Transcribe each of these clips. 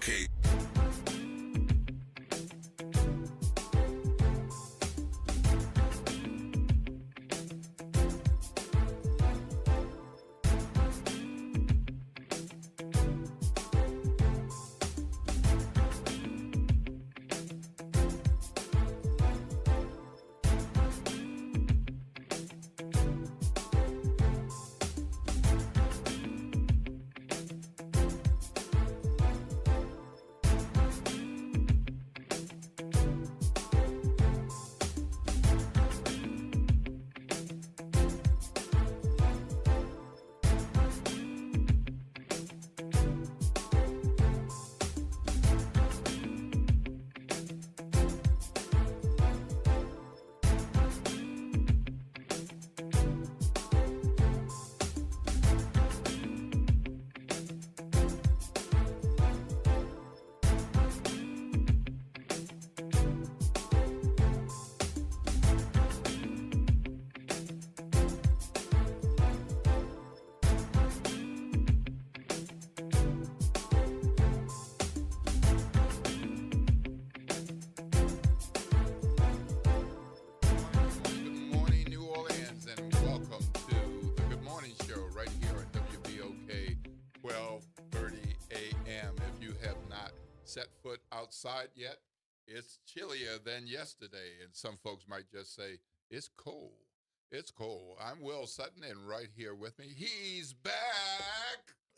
WBOK. Set foot outside yet, it's chillier than yesterday. And some folks might just say, it's cold. It's cold. I'm Will Sutton, and right here with me, he's back.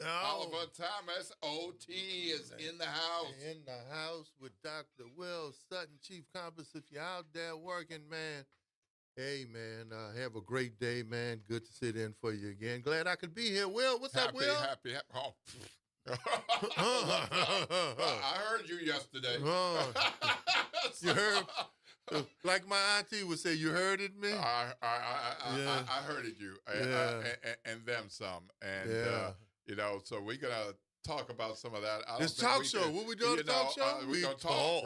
Oliver Thomas, OT, is in the house. In the house with Dr. Will Sutton, Chief Compass. If you're out there working, man, hey, man, have a great day, man. Good to sit in for you again. Glad I could be here. Will, what's up, Will? Happy. Oh. I heard you yesterday. You heard, like my auntie would say, you heard it, me? I heard it, you, and them some, and so we're gonna talk about some of that. This talk show. What we doing? Talk show? We're gonna talk.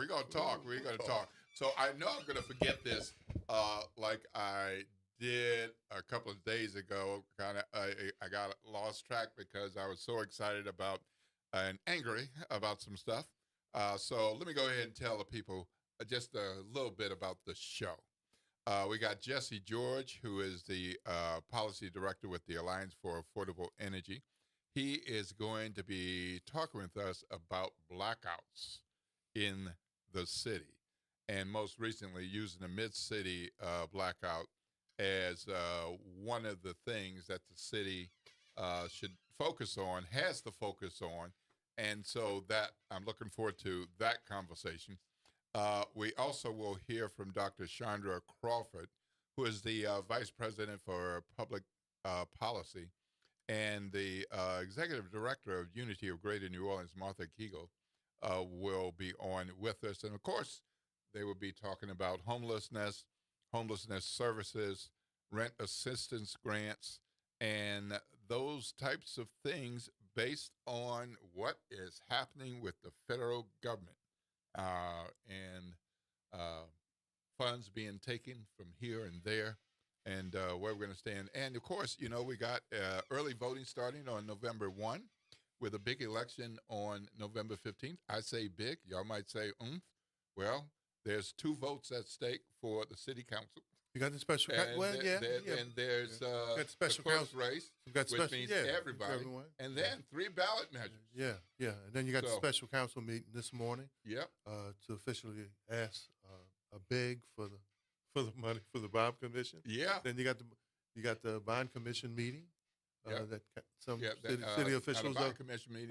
We're gonna talk. So I know I'm gonna forget this, like I did a couple of days ago. I got lost track because I was so excited about and angry about some stuff. So let me go ahead and tell the people just a little bit about the show. We got Jesse George, who is the policy director with the Alliance for Affordable Energy. He is going to be talking with us about blackouts in the city, and most recently using the Mid-City blackout as one of the things that the city should focus on, has to focus on. And so that I'm looking forward to that conversation. We also will hear from Dr. Chandra Crawford, who is the Vice President for Public Policy and the Executive Director of Unity of Greater New Orleans, Martha Kegel, will be on with us. And of course, they will be talking about homelessness services, rent assistance grants, and those types of things based on what is happening with the federal government and funds being taken from here and there, and where we're going to stand. And of course, we got early voting starting on November 1 with a big election on November 15th. I say big. Y'all might say, well, there's 2 votes at stake for the city council. You got the special council. Well, And there's got the special the clerk's council race, which means everybody. Everyone. And then 3 ballot measures. Yeah. And then you got the special council meeting this morning. Yep. To officially ask a beg for the money for the bond commission. Yeah. Then you got the bond commission meeting. That some city officials are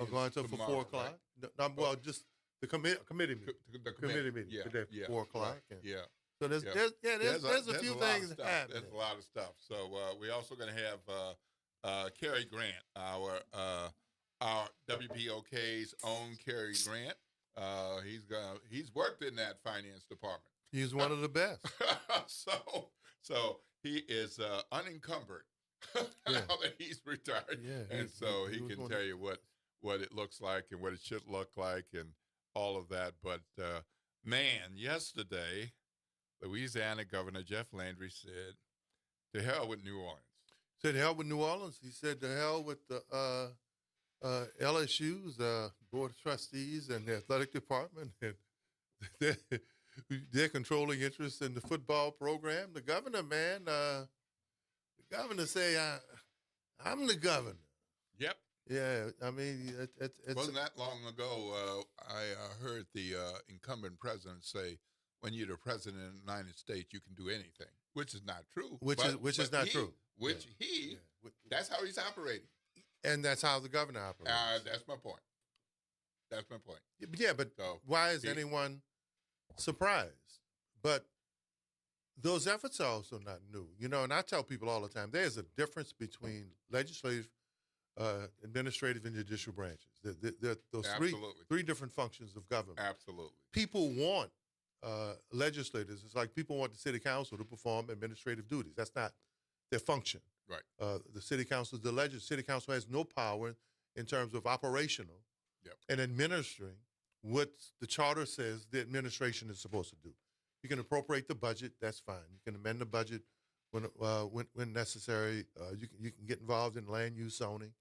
going to for 4 o'clock. Right? Well, just the committee meeting. The committee meeting. Today for 4 o'clock. Right. So there's a few things happening. There's a lot of stuff. So we're also going to have Cary Grant, our WPOK's own Cary Grant. He's worked in that finance department. He's one of the best. so he is unencumbered now that he's retired, and so he can tell you what it looks like and what it should look like and all of that. But man, yesterday, Louisiana Governor Jeff Landry said, "To hell with New Orleans." Said hell with New Orleans. He said to hell with the LSU's board of trustees and the athletic department, and they're, they're controlling interest in the football program. The governor, man, the governor say, "I'm the governor." Yep. Yeah, I mean, it's Wasn't that long ago, I heard the incumbent president say, when you're the president of the United States, you can do anything, which is not true. which is not true. Which that's how he's operating. And that's how the governor operates. That's my point. That's my point. Yeah, but So, why is anyone surprised? But those efforts are also not new. And I tell people all the time, there's a difference between legislative, administrative, and judicial branches. There are those three different functions of government. Absolutely. People want legislators. It's like people want the city council to perform administrative duties. That's not their function. Right. The city council, city council has no power in terms of operational and administering what the charter says the administration is supposed to do. You can appropriate the budget. That's fine. You can amend the budget when necessary. You can get involved in land use zoning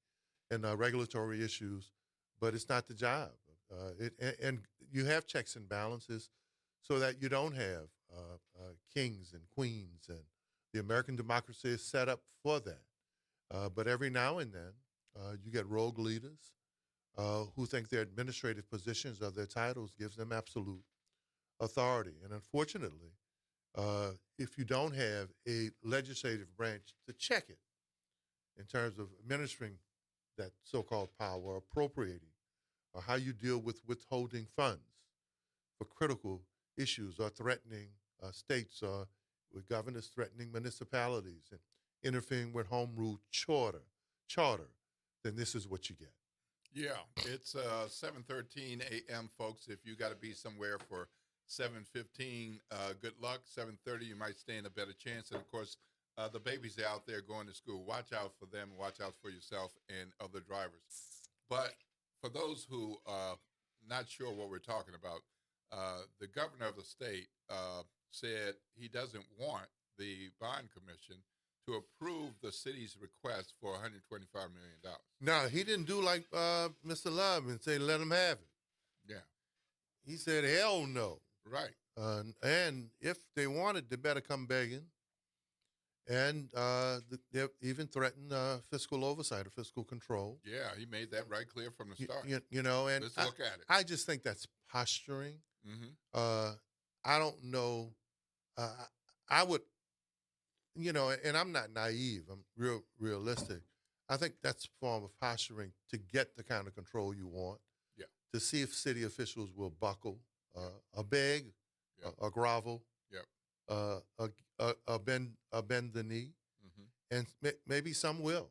and regulatory issues, but it's not the job. And you have checks and balances so that you don't have kings and queens, and the American democracy is set up for that. But every now and then, you get rogue leaders who think their administrative positions or their titles gives them absolute authority. And unfortunately, if you don't have a legislative branch to check it in terms of administering that so-called power, appropriating, or how you deal with withholding funds for critical issues, or threatening states, or with governors threatening municipalities and interfering with home rule charter, then this is what you get. Yeah, it's 7:13 a.m., folks. If you got to be somewhere for 7:15, good luck. 7:30, you might stand a better chance. And, of course, the babies out there going to school. Watch out for them. Watch out for yourself and other drivers. But for those who are not sure what we're talking about, the governor of the state said he doesn't want the bond commission to approve the city's request for $125 million. Now, he didn't do like Mr. Love and say, let him have it. Yeah. He said, hell no. Right. And if they want it, they better come begging. And they even threatened fiscal oversight or fiscal control. Yeah, he made that right clear from the start. And let's look at it. I just think that's posturing. Mm-hmm. I don't know. I would, and I'm not naive. I'm realistic. I think that's a form of posturing to get the kind of control you want. Yeah. To see if city officials will buckle, or beg, or grovel. Yep. Bend the knee, mm-hmm. and maybe some will.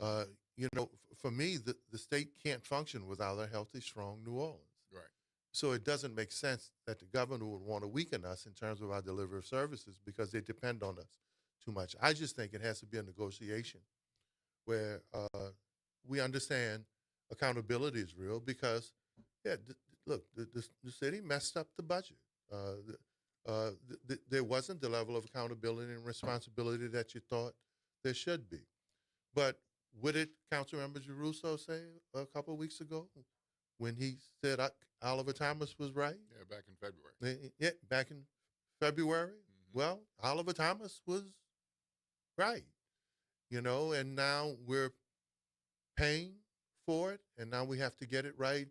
Mm-hmm. For me, the state can't function without a healthy, strong New Orleans. Right. So it doesn't make sense that the governor would want to weaken us in terms of our delivery of services because they depend on us too much. I just think it has to be a negotiation where we understand accountability is real because, look, the city messed up the budget. There wasn't the level of accountability and responsibility that you thought there should be. But what did Councilmember Giarrusso say a couple of weeks ago when he said Oliver Thomas was right? Yeah, back in February. Yeah, back in February. Mm-hmm. Well, Oliver Thomas was right, and now we're paying for it, and now we have to get it right.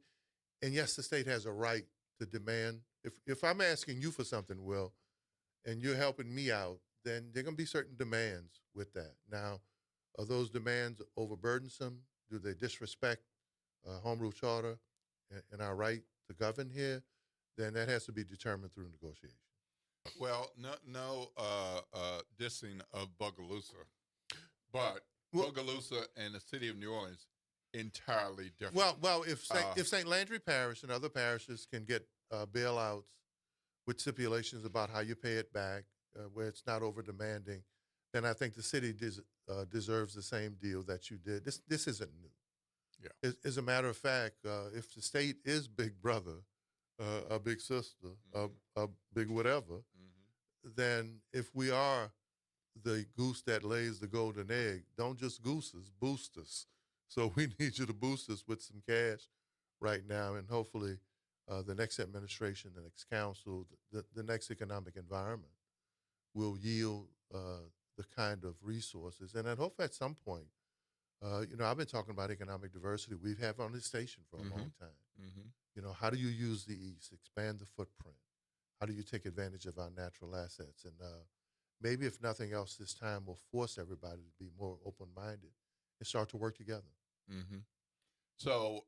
And yes, the state has a right to demand. If I'm asking you for something, Will, and you're helping me out, then there are going to be certain demands with that. Now, are those demands overburdensome? Do they disrespect Home Rule Charter and our right to govern here? Then that has to be determined through negotiation. Well, no dissing of Bogalusa, but Bogalusa and the city of New Orleans entirely different. Well, if St. Landry Parish and other parishes can get bailouts with stipulations about how you pay it back, where it's not over demanding, then I think the city deserves the same deal that you did. This isn't new. Yeah. As a matter of fact, if the state is big brother, a big sister, mm-hmm. a big whatever, mm-hmm. then if we are the goose that lays the golden egg, don't just goose us, boost us. So we need you to boost us with some cash right now, and hopefully the next administration, the next council, the next economic environment will yield the kind of resources. And I hope at some point, I've been talking about economic diversity. We've had on this station for a long time. How do you use the East, expand the footprint? How do you take advantage of our natural assets? And maybe if nothing else, this time will force everybody to be more open-minded and start to work together. So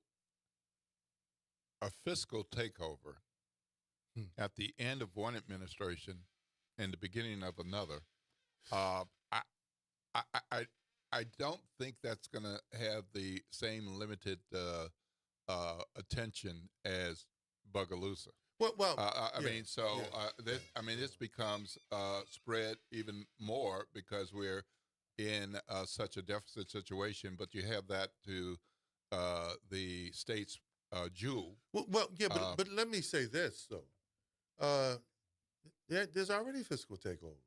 a fiscal takeover at the end of one administration and the beginning of another, I don't think that's going to have the same limited attention as Bogalusa. This becomes spread even more because we're in such a deficit situation. But you have that to the state's jewel. But let me say this though. There's already fiscal takeover.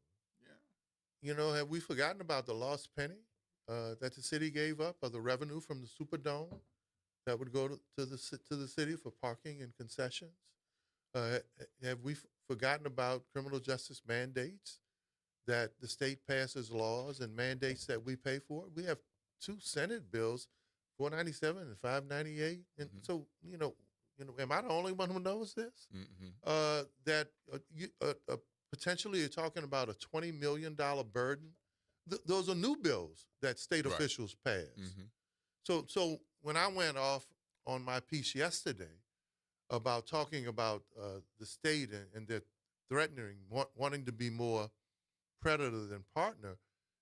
Yeah. Have we forgotten about the lost penny that the city gave up, or the revenue from the Superdome that would go to the city for parking and concessions? Have we forgotten about criminal justice mandates that the state passes laws and mandates that we pay for? We have two Senate bills, 497 and 598, and so am I the only one who knows this? That potentially you're talking about a $20 million burden. Those are new bills that state officials pass. So when I went off on my piece yesterday about talking about the state and their threatening, wanting to be more predator than partner,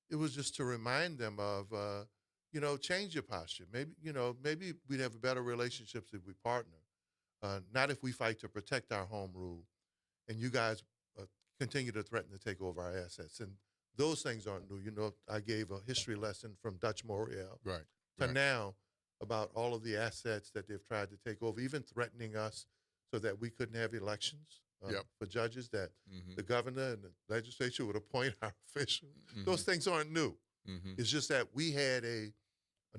it was just to remind them of, change your posture. Maybe we'd have better relationships if we partner, not if we fight to protect our home rule and you guys continue to threaten to take over our assets. And those things aren't new. I gave a history lesson from Dutch Morial to now about all of the assets that they've tried to take over, even threatening us so that we couldn't have elections for judges, that the governor and the legislature would appoint our officials. Those things aren't new. It's just that we had a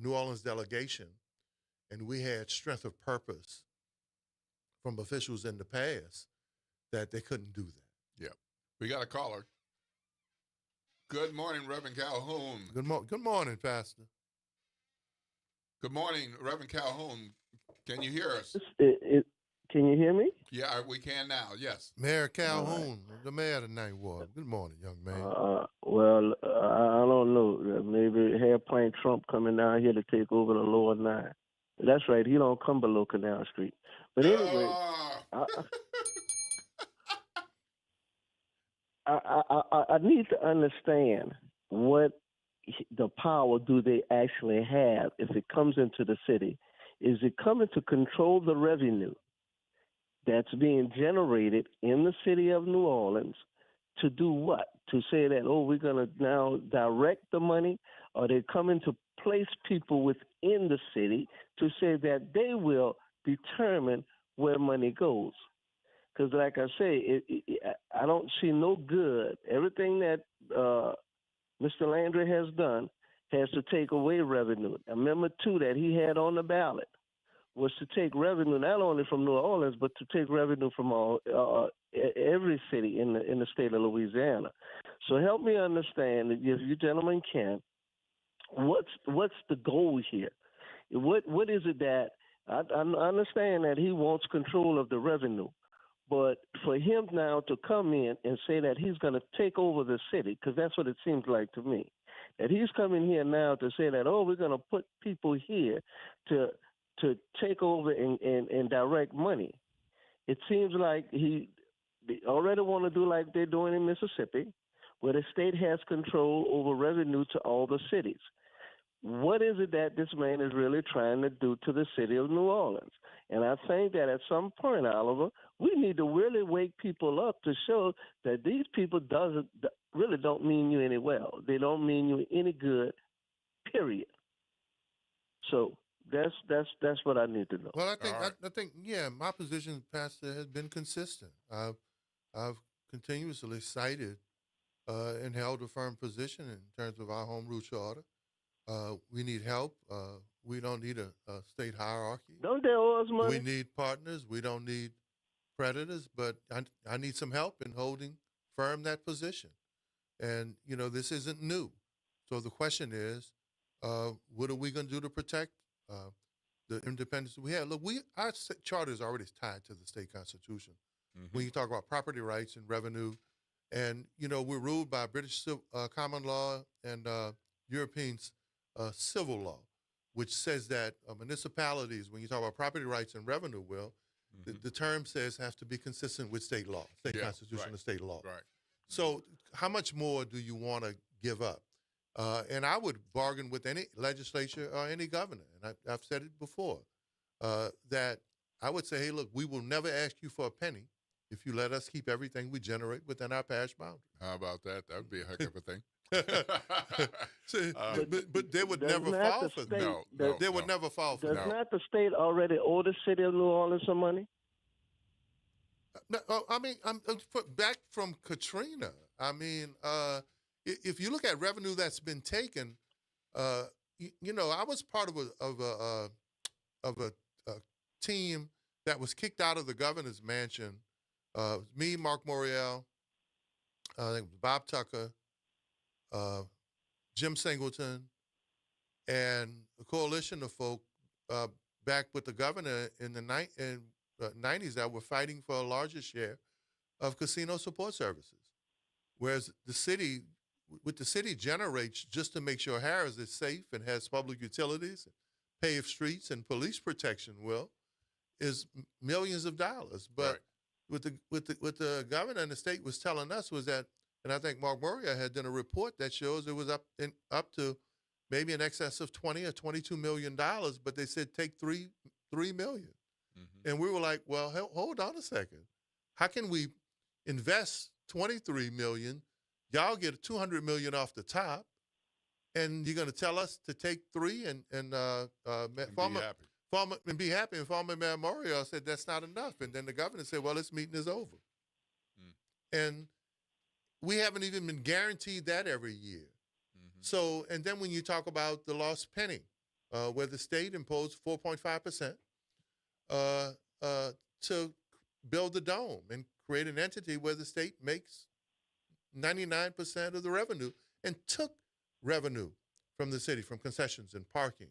New Orleans delegation and we had strength of purpose from officials in the past that they couldn't do that. Yep. We got a caller. Good morning, Reverend Calhoun. Good morning, Pastor. Good morning, Reverend Calhoun. Can you hear us? Can you hear me? Yeah, we can now. Yes. Mayor Calhoun, the mayor of the Ninth Ward. Good morning, young man. I don't know. Maybe Hairplane Trump coming down here to take over the lower nine. That's right. He don't come below Canal Street. But anyway, I need to understand what the power do they actually have if it comes into the city. Is it coming to control the revenue that's being generated in the city of New Orleans to do what? To say that, we're going to now direct the money? Or they coming to place people within the city to say that they will determine where money goes? Because like I say, I don't see no good. Everything that Mr. Landry has done has to take away revenue. Amendment 2 that he had on the ballot was to take revenue not only from New Orleans, but to take revenue from every city in the state of Louisiana. So help me understand, if you gentlemen can, what's the goal here? What is it that I understand that he wants control of the revenue, but for him now to come in and say that he's going to take over the city, because that's what it seems like to me, that he's coming here now to say that, we're going to put people here to take over and direct money. It seems like he already want to do like they're doing in Mississippi, where the state has control over revenue to all the cities. What is it that this man is really trying to do to the city of New Orleans? And I think that at some point, Oliver, we need to really wake people up to show that these people really don't mean you any well. They don't mean you any good, period. So that's what I need to know. Well, I think, my position, Pastor, has been consistent. I've continuously cited and held a firm position in terms of our home rule charter. We need help We don't need a state hierarchy. Don't they owe us money? We need partners. We don't need predators, but I need some help in holding firm that position. And, this isn't new. So the question is, what are we going to do to protect the independence we have? Look, our charter is already tied to the state constitution. When you talk about property rights and revenue, and, we're ruled by British common law and European civil law, which says that municipalities, when you talk about property rights and revenue, the term says have to be consistent with state law, state constitution and state law. Right. So how much more do you want to give up? And I would bargain with any legislature or any governor, and I've said it before, that I would say, hey, look, we will never ask you for a penny if you let us keep everything we generate within our parish boundary. How about that? That would be a heck of a thing. See, but they would never fall for that. No, they would never fall for Does that. not the state already owe the city of New Orleans some money? No, I mean, I'm back from Katrina. I mean, if you look at revenue that's been taken, I was part of a team that was kicked out of the governor's mansion. Me, Mark Morial, I think Bob Tucker, Jim Singleton, and a coalition of folk back with the governor in the 90s that were fighting for a larger share of casino support services. Whereas the city generates just to make sure Harris is safe and has public utilities, paved streets, and police protection, is millions of dollars. But what the governor and the state was telling us was that, and I think Mark Murray had done a report that shows it was up to maybe in excess of $20 or $22 million, but they said take $3 million. And we were like, well, hold on a second. How can we invest $23 million? Y'all get $200 million off the top, and you're going to tell us to take $3 and be happy. And former Mayor Morial said that's not enough. And then the governor said, well, this meeting is over. And we haven't even been guaranteed that every year. So, and then when you talk about the lost penny, where the state imposed 4.5%, to build the dome and create an entity where the state makes 99% of the revenue and took revenue from the city, from concessions and parking,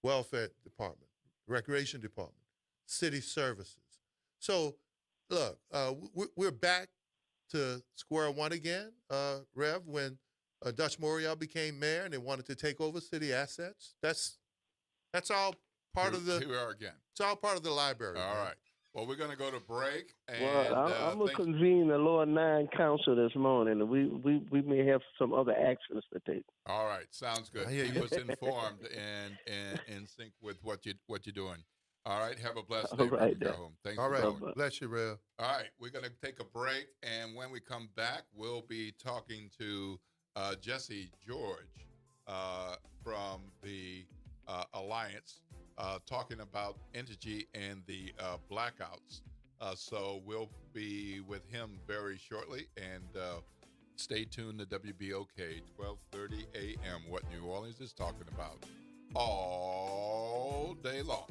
welfare department, recreation department, city services. So, look, we're back to square one again, Rev, when Dutch Morial became mayor and they wanted to take over city assets. That's all part of the. Here we are again. It's all part of the library. All right. Well, we're going to go to break. And, I'm going to convene the Lower 9 Council this morning. We may have some other actions to take. All right. Sounds good. I hear Keep you. us informed and in sync with what you're doing. All right. Have a blessed day. All right, Go home. Thanks All for right. calling. Bless you, Rev. All right. We're going to take a break. And when we come back, we'll be talking to Jesse George from the Alliance, talking about Entergy and the blackouts. So we'll be with him very shortly. And stay tuned to WBOK, 1230 a.m., what New Orleans is talking about all day long.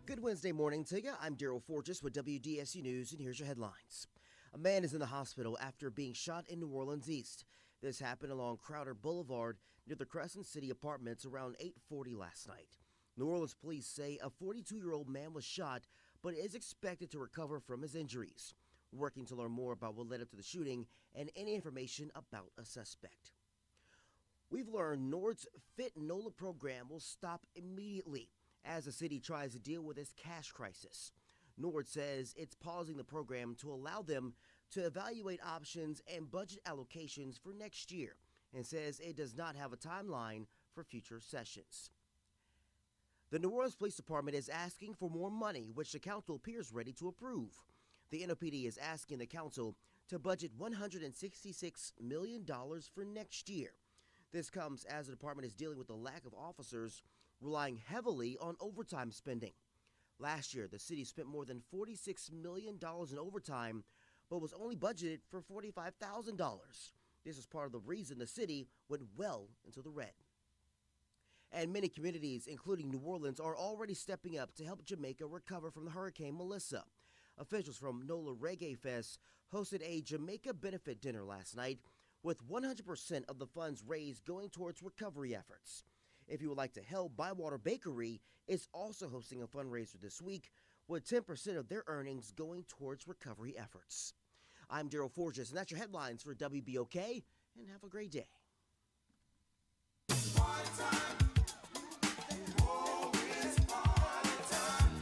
Good Wednesday morning to you. I'm Daryl Forges with WDSU News, and here's your headlines. A man is in the hospital after being shot in New Orleans East. This happened along Crowder Boulevard near the Crescent City Apartments around 8:40 last night. New Orleans police say a 42-year-old man was shot, but is expected to recover from his injuries. Working to learn more about what led up to the shooting and any information about a suspect. We've learned Nord's Fit NOLA program will stop immediately as the city tries to deal with its cash crisis. Nord says it's pausing the program to allow them to evaluate options and budget allocations for next year, and says it does not have a timeline for future sessions. The New Orleans Police Department is asking for more money, which the council appears ready to approve. The NOPD is asking the council to budget $166 million for next year. This comes as the department is dealing with the lack of officers, relying heavily on overtime spending. Last year, the city spent more than $46 million in overtime, but was only budgeted for $45,000. This is part of the reason the city went well into the red. And many communities, including New Orleans, are already stepping up to help Jamaica recover from the Hurricane Melissa. Officials from NOLA Reggae Fest hosted a Jamaica benefit dinner last night, with 100% of the funds raised going towards recovery efforts. If you would like to help, Bywater Bakery is also hosting a fundraiser this week, with 10% of their earnings going towards recovery efforts. I'm Daryl Forges, and that's your headlines for WBOK, and have a great day.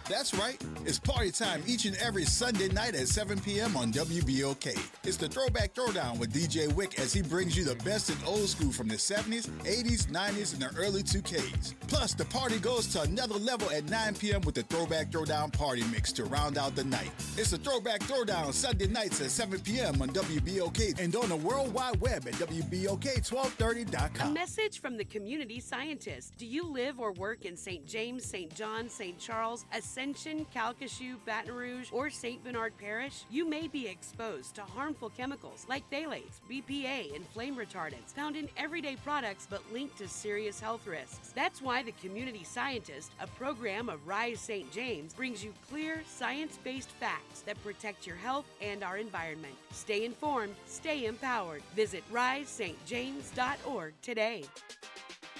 That's right. It's party time each and every Sunday night at 7 p.m. on WBOK. It's the Throwback Throwdown with DJ Wick as he brings you the best in old school from the 70s, 80s, 90s, and the early 2Ks. Plus, the party goes to another level at 9 p.m. with the Throwback Throwdown Party Mix to round out the night. It's the Throwback Throwdown Sunday nights at 7 p.m. on WBOK and on the World Wide Web at WBOK1230.com. A message from the community scientist. Do you live or work in St. James, St. John, St. Charles, Ascension, Calcasieu, Baton Rouge, or St. Bernard Parish? You may be exposed to harmful chemicals like phthalates, BPA, and flame retardants found in everyday products but linked to serious health risks. That's why the Community Scientist, a program of Rise St. James, brings you clear, science-based facts that protect your health and our environment. Stay informed, stay empowered. Visit risestjames.org today.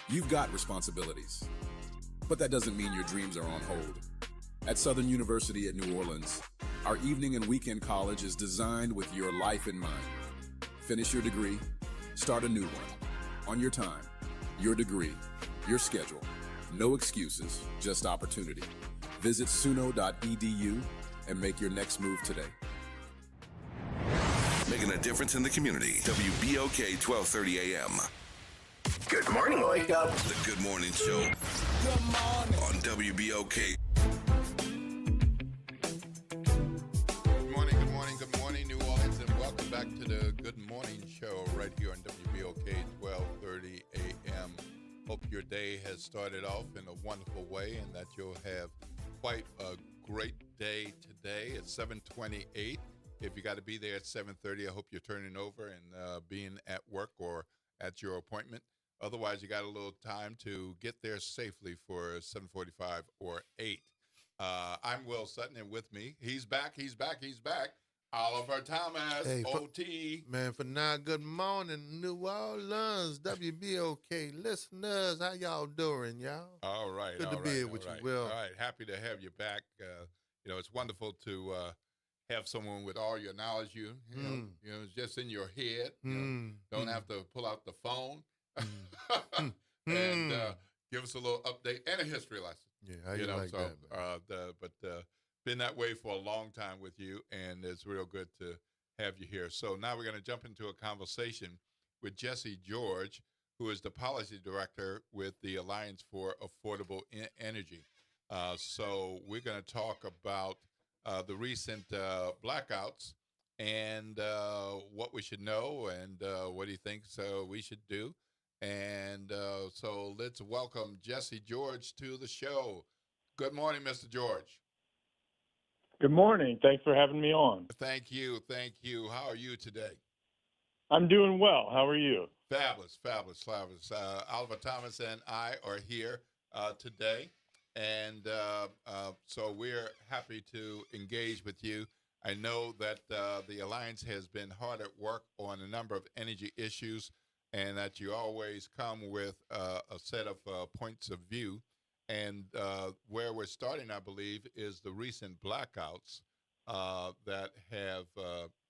You've got responsibilities, but that doesn't mean your dreams are on hold. At Southern University at New Orleans, our evening and weekend college is designed with your life in mind. Finish your degree, start a new one, on your time, your degree, your schedule. No excuses, just opportunity. Visit suno.edu and make your next move today. Making a difference in the community. WBOK 1230 AM. Good morning, wake up. The Good Morning Show. Good morning. On WBOK. Good morning, New Orleans, and welcome back to the Good Morning Show right here on WBOK 1230 AM. Hope your day has started off in a wonderful way and that you'll have quite a great day today. It's 7:28. If you got to be there at 7:30, I hope you're turning over and being at work or at your appointment. Otherwise, you got a little time to get there safely for 7:45 or 8. I'm Will Sutton, and with me, he's back. Oliver Thomas, Hey, OT. Man, for now, good morning, New Orleans, WBOK listeners. How y'all doing, y'all? All right. Good to be here with you, Will. All right. Happy to have you back. It's wonderful to have someone with all your knowledge. It's just in your head. Don't have to pull out the phone and give us a little update and a history lesson. Yeah, how you like that, man? But been that way for a long time with you, and it's real good to have you here. So now we're going to jump into a conversation with Jesse George, who is the policy director with the Alliance for Affordable Energy. So we're going to talk about the recent blackouts and what we should know and what he thinks we should do. And so let's welcome Jesse George to the show. Good morning, Mr. George. Good morning. Thanks for having me on. Thank you. How are you today? I'm doing well. How are you? Fabulous. Oliver Thomas and I are here today, and so we're happy to engage with you. I know that the Alliance has been hard at work on a number of energy issues, and that you always come with a set of points of view. And where we're starting, I believe, is the recent blackouts that have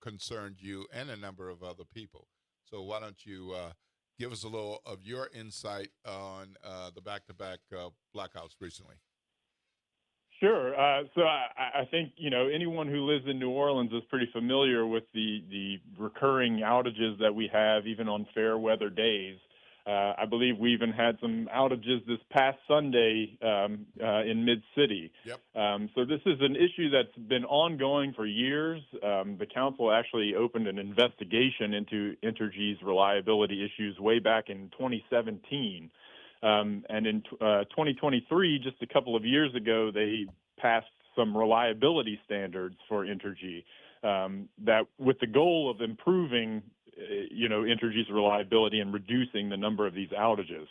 concerned you and a number of other people. So why don't you give us a little of your insight on the back-to-back blackouts recently? Sure. So I think, anyone who lives in New Orleans is pretty familiar with the recurring outages that we have, even on fair weather days. I believe we even had some outages this past Sunday in Mid-City. Yep. So this is an issue that's been ongoing for years. The council actually opened an investigation into Entergy's reliability issues way back in 2017. And in 2023, just a couple of years ago, they passed some reliability standards for Entergy that with the goal of improving Entergy's reliability and reducing the number of these outages.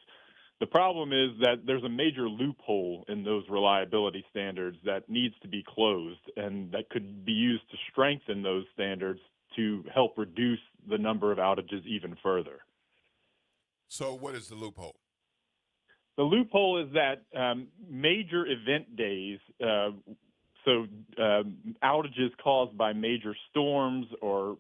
The problem is that there's a major loophole in those reliability standards that needs to be closed, and that could be used to strengthen those standards to help reduce the number of outages even further. So what is the loophole? The loophole is that major event days, outages caused by major storms or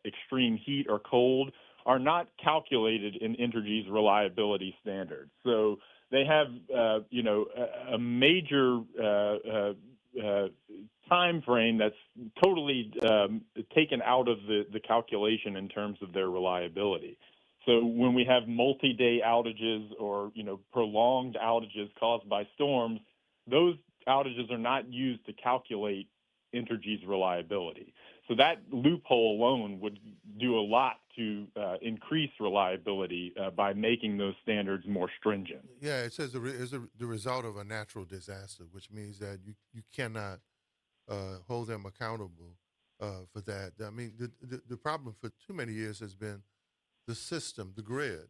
extreme heat or cold, are not calculated in Entergy's reliability standards. So they have, a major time frame that's totally taken out of the calculation in terms of their reliability. So when we have multi-day outages or, prolonged outages caused by storms, those outages are not used to calculate Entergy's reliability. So that loophole alone would do a lot to increase reliability by making those standards more stringent. Yeah, it says the result of a natural disaster, which means that you cannot hold them accountable for that. I mean, the problem for too many years has been the system, the grid.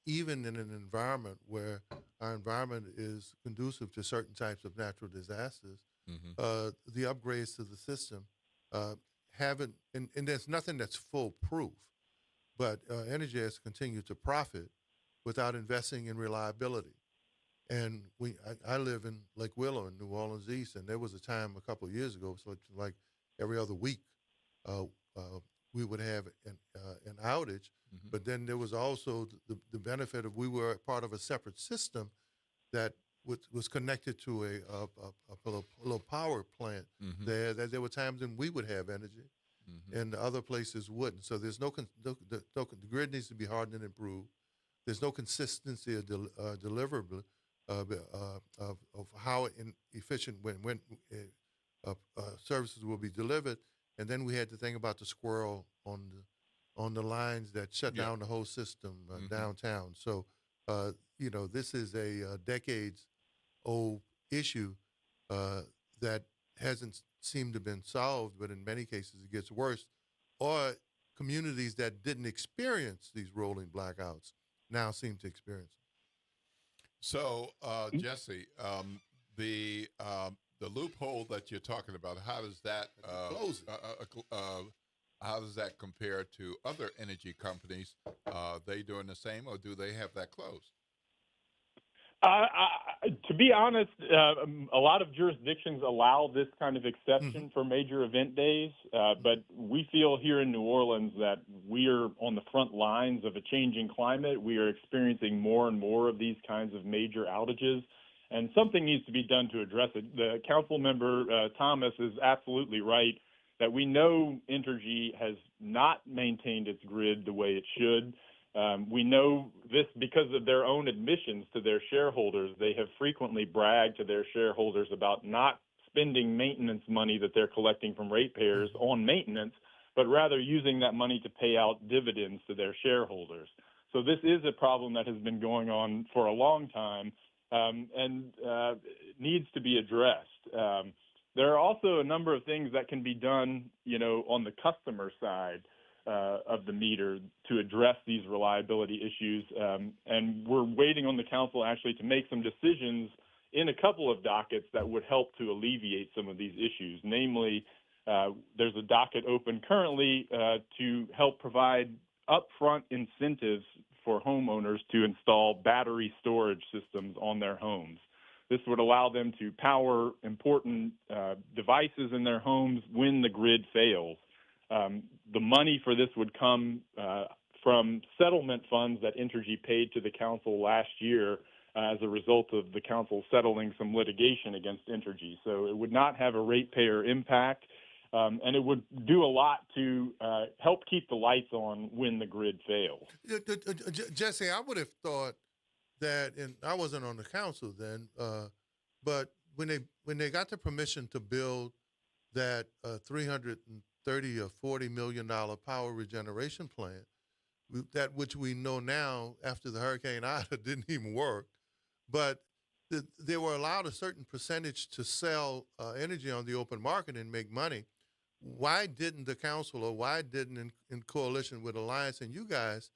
Even in an environment where our environment is conducive to certain types of natural disasters, the upgrades to the system haven't, and there's nothing that's foolproof, but Energy has continued to profit without investing in reliability. And I live in Lake Willow in New Orleans East, and there was a time a couple of years ago, so it's like every other week, we would have an outage. But then there was also the benefit of we were part of a separate system that was connected to a little power plant there. That there were times when we would have energy, and other places wouldn't. So there's the grid needs to be hardened and improved. There's no consistency of deliverable of how efficient when services will be delivered. And then we had to think about the squirrel on the lines that shut down the whole system downtown. So, this is a decades-old issue that hasn't seemed to have been solved, but in many cases it gets worse. Or communities that didn't experience these rolling blackouts now seem to experience them. So, Jesse, the loophole that you're talking about, how does that close it? How does that compare to other energy companies? They doing the same, or do they have that closed? To be honest, a lot of jurisdictions allow this kind of exception for major event days, but we feel here in New Orleans that we are on the front lines of a changing climate. We are experiencing more and more of these kinds of major outages, and something needs to be done to address it. The council member, Thomas, is absolutely right that we know Entergy has not maintained its grid the way it should. We know this because of their own admissions to their shareholders. They have frequently bragged to their shareholders about not spending maintenance money that they're collecting from ratepayers on maintenance, but rather using that money to pay out dividends to their shareholders. So this is a problem that has been going on for a long time and needs to be addressed. There are also a number of things that can be done, on the customer side of the meter to address these reliability issues. And we're waiting on the council actually to make some decisions in a couple of dockets that would help to alleviate some of these issues. Namely, there's a docket open currently to help provide upfront incentives for homeowners to install battery storage systems on their homes. This would allow them to power important devices in their homes when the grid fails. The money for this would come from settlement funds that Entergy paid to the council last year as a result of the council settling some litigation against Entergy. So it would not have a ratepayer impact, and it would do a lot to help keep the lights on when the grid fails. Jesse, I would have thought that, and I wasn't on the council then, but when they got the permission to build that $330 or $40 million power regeneration plant, that which we know now after the Hurricane Ida didn't even work, but they were allowed a certain percentage to sell energy on the open market and make money. why didn't the council, or why didn't in coalition with Alliance and you guys,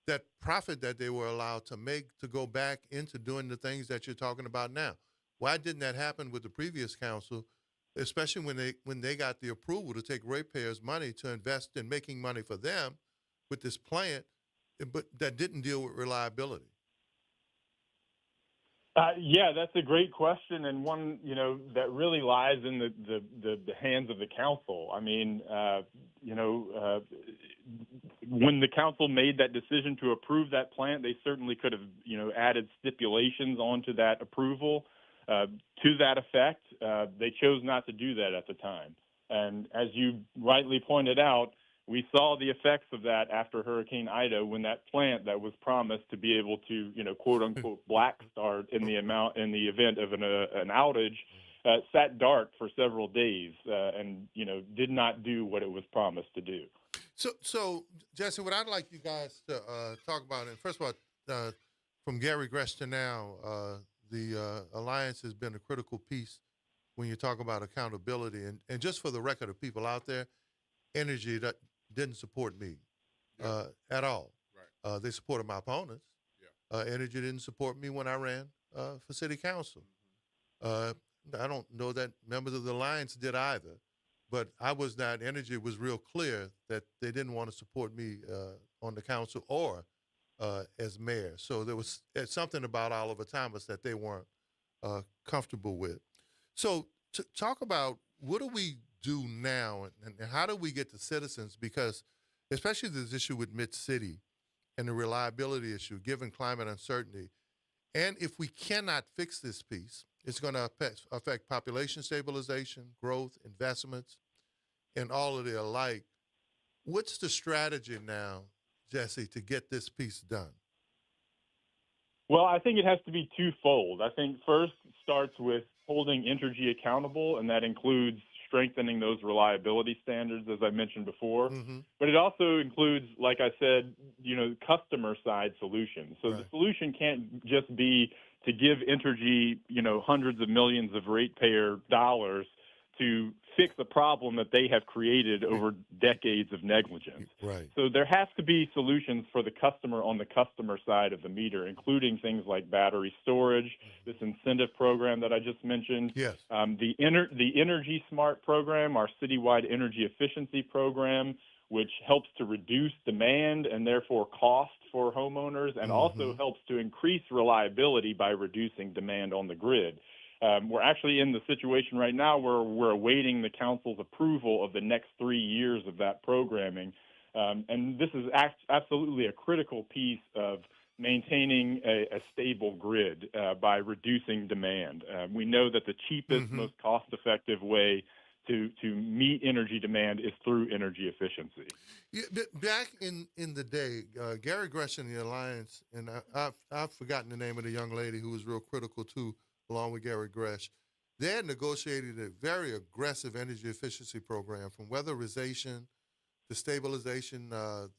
that profit that they were allowed to make to go back into doing the things that you're talking about now? Why didn't that happen with the previous council, especially when they got the approval to take ratepayers' money to invest in making money for them with this plant, but that didn't deal with reliability? Yeah, that's a great question, and one that really lies in the hands of the council. I mean, when the council made that decision to approve that plant, they certainly could have added stipulations onto that approval to that effect. They chose not to do that at the time, and as you rightly pointed out, we saw the effects of that after Hurricane Ida, when that plant that was promised to be able to, quote unquote, black start in the event of an outage, sat dark for several days and did not do what it was promised to do. So Jesse, what I'd like you guys to talk about, and first of all, from Gary Gresh to now, the Alliance has been a critical piece when you talk about accountability, and just for the record of people out there, Energy that didn't support me at all. Right. They supported my opponents. Yeah. Energy didn't support me when I ran for city council. I don't know that members of the Alliance did either, but Energy was real clear that they didn't want to support me on the council or as mayor. So there was something about Oliver Thomas that they weren't comfortable with. So to talk about, what do we do now, and how do we get to citizens? Because especially this issue with Mid-City and the reliability issue, given climate uncertainty, and if we cannot fix this piece, it's going to affect population stabilization, growth, investments, and all of the alike. What's the strategy now, Jesse, to get this piece done? Well, I think it has to be twofold. I think first it starts with holding Entergy accountable, and that includes strengthening those reliability standards, as I mentioned before. Mm-hmm. But it also includes, like I said, customer side solutions. So right. The solution can't just be to give Entergy, hundreds of millions of ratepayer dollars to fix a problem that they have created over decades of negligence. Right. So there has to be solutions for the customer on the customer side of the meter, including things like battery storage, this incentive program that I just mentioned, yes. The Energy Smart program, our citywide energy efficiency program, which helps to reduce demand and therefore cost for homeowners, and also helps to increase reliability by reducing demand on the grid. We're actually in the situation right now where we're awaiting the council's approval of the next 3 years of that programming. And this is absolutely a critical piece of maintaining a stable grid by reducing demand. We know that the cheapest, most cost-effective way to meet energy demand is through energy efficiency. Yeah, back in the day, Gary Gresh and the Alliance, and I've forgotten the name of the young lady who was real critical too, along with Gary Gresh, they had negotiated a very aggressive energy efficiency program, from weatherization to stabilization.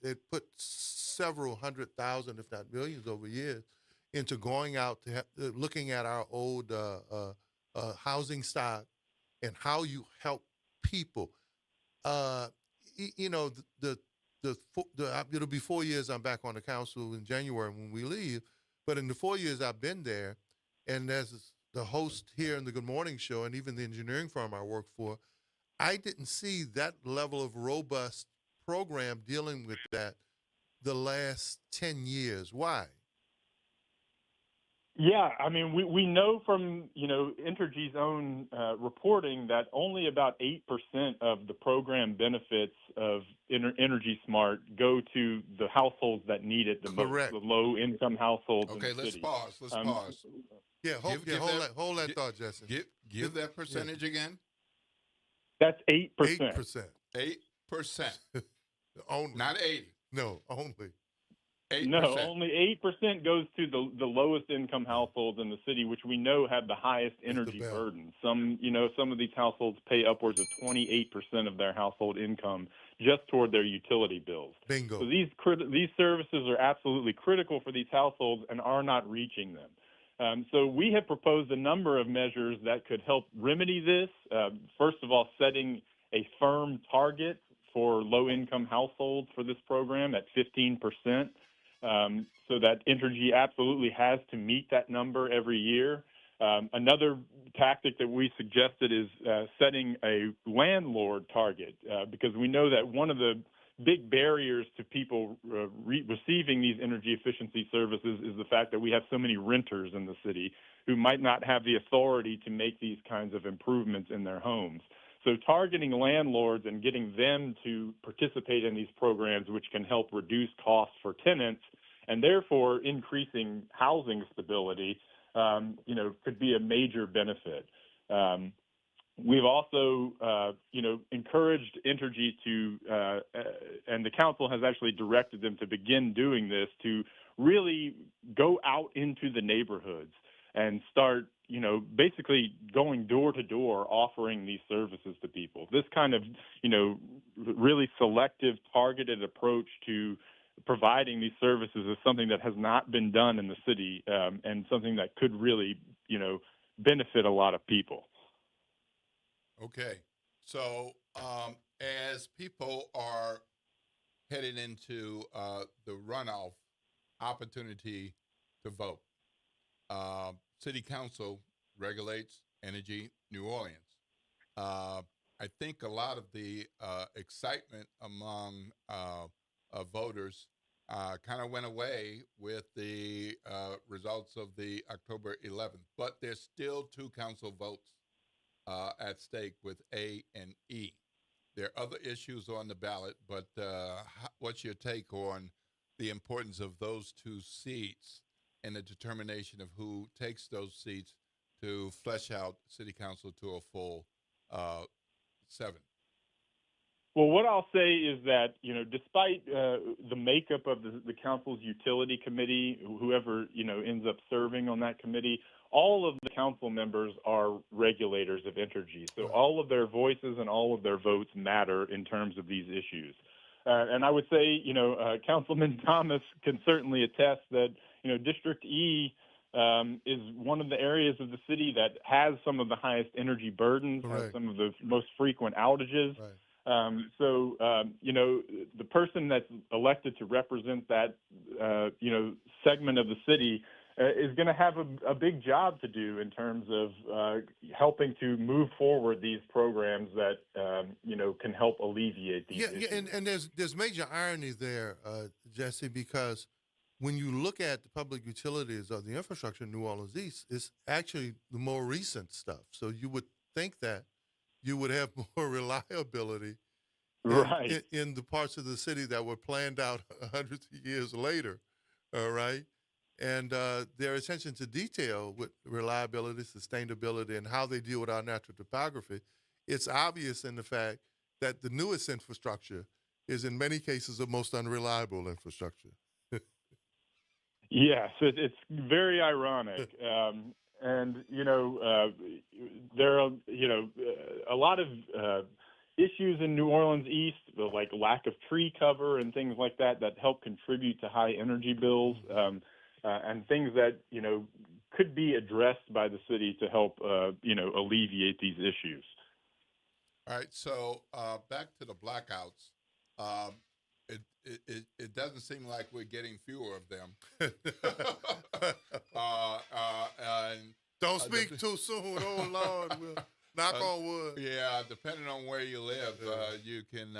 It put several 100,000, if not millions over years, into going out to looking at our old housing stock and how you help people. It'll be 4 years I'm back on the council in January when we leave, but in the 4 years I've been there, and as the host here in the Good Morning Show, and even the engineering firm I work for, I didn't see that level of robust program dealing with that the last 10 years. Why? Yeah, I mean, we know from, Entergy's own reporting that only about 8% of the program benefits of Energy Smart go to the households that need it the Correct. most, the low-income households Okay, in the let's city. pause. Let's pause. Yeah, hold that thought, Jesse. Give that percentage again. That's 8%. 8%. 8%. Only. Not 80. No, only. 8%. No, only 8% goes to the lowest income households in the city, which we know have the highest energy burden. Some of these households pay upwards of 28% of their household income just toward their utility bills. Bingo. So these services are absolutely critical for these households and are not reaching them. So we have proposed a number of measures that could help remedy this. First of all, setting a firm target for low-income households for this program at 15%, so that Entergy absolutely has to meet that number every year. Another tactic that we suggested is setting a landlord target, because we know that one of the big barriers to people receiving these energy efficiency services is the fact that we have so many renters in the city who might not have the authority to make these kinds of improvements in their homes. So targeting landlords and getting them to participate in these programs, which can help reduce costs for tenants and therefore increasing housing stability, could be a major benefit. We've also, encouraged Entergy to, and the council has actually directed them to begin doing this, to really go out into the neighborhoods and start, basically going door to door offering these services to people. This kind of, really selective, targeted approach to providing these services is something that has not been done in the city, and something that could really, benefit a lot of people. Okay. So as people are heading into the runoff opportunity to vote, City Council regulates Entergy New Orleans. I think a lot of the excitement among voters kind of went away with the results of the October 11th, but there's still 2 council votes at stake with A and E. There are other issues on the ballot, but what's your take on the importance of those 2 seats and the determination of who takes those seats to flesh out City Council to a full 7? Well, what I'll say is that, despite the makeup of the council's utility committee, whoever, ends up serving on that committee, all of the council members are regulators of Entergy. So all of their voices and all of their votes matter in terms of these issues. And I would say, Councilman Thomas can certainly attest that, District E is one of the areas of the city that has some of the highest energy burdens, has some of the most frequent outages. The person that's elected to represent that, segment of the city is going to have a big job to do in terms of helping to move forward these programs that, can help alleviate these issues. And there's major irony there, Jesse, because when you look at the public utilities of the infrastructure in New Orleans East, it's actually the more recent stuff. So you would think that you would have more reliability in the parts of the city that were planned out hundreds of years later, right? And their attention to detail with reliability, sustainability, and how they deal with our natural topography, it's obvious in the fact that the newest infrastructure is in many cases the most unreliable infrastructure. Yes, it's very ironic. There are, a lot of issues in New Orleans East, like lack of tree cover and things like that help contribute to high energy bills, and things that, could be addressed by the city to help, alleviate these issues. All right, so back to the blackouts. It doesn't seem like we're getting fewer of them. Don't speak too soon, oh Lord. We'll knock on wood. Yeah, depending on where you live, you can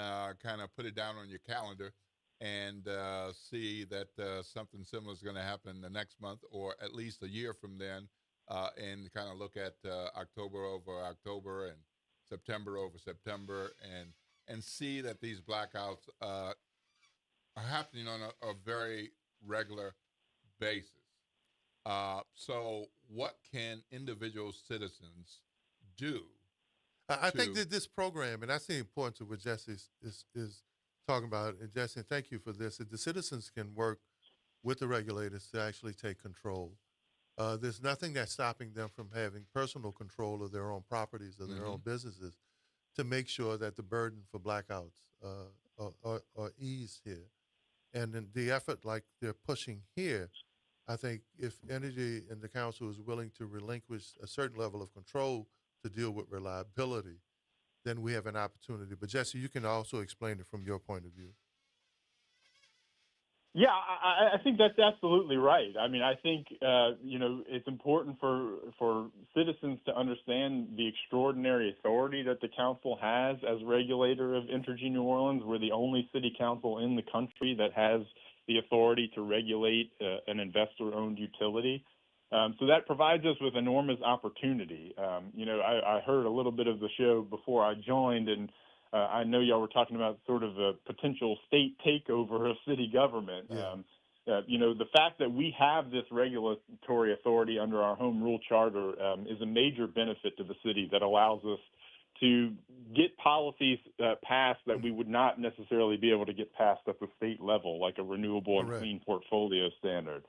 kind of put it down on your calendar and see that something similar is going to happen the next month, or at least a year from then, and kind of look at October over October and September over September, and see that these blackouts are happening on a very regular basis. So what can individual citizens do? I think that this program, and that's the importance of what Jesse is talking about, and Jesse, thank you for this, that the citizens can work with the regulators to actually take control. There's nothing that's stopping them from having personal control of their own properties or their own businesses to make sure that the burden for blackouts are eased here. And in the effort like they're pushing here, I think if Entergy and the council is willing to relinquish a certain level of control to deal with reliability, then we have an opportunity. But Jesse, you can also explain it from your point of view. Yeah, I think that's absolutely right. I mean, I think it's important for citizens to understand the extraordinary authority that the council has as regulator of Entergy New Orleans. We're the only city council in the country that has the authority to regulate an investor-owned utility. So that provides us with enormous opportunity. I heard a little bit of the show before I joined, and I know y'all were talking about sort of a potential state takeover of city government. Yeah. The fact that we have this regulatory authority under our home rule charter is a major benefit to the city that allows us to get policies passed that we would not necessarily be able to get passed at the state level, like a renewable and clean portfolio standard.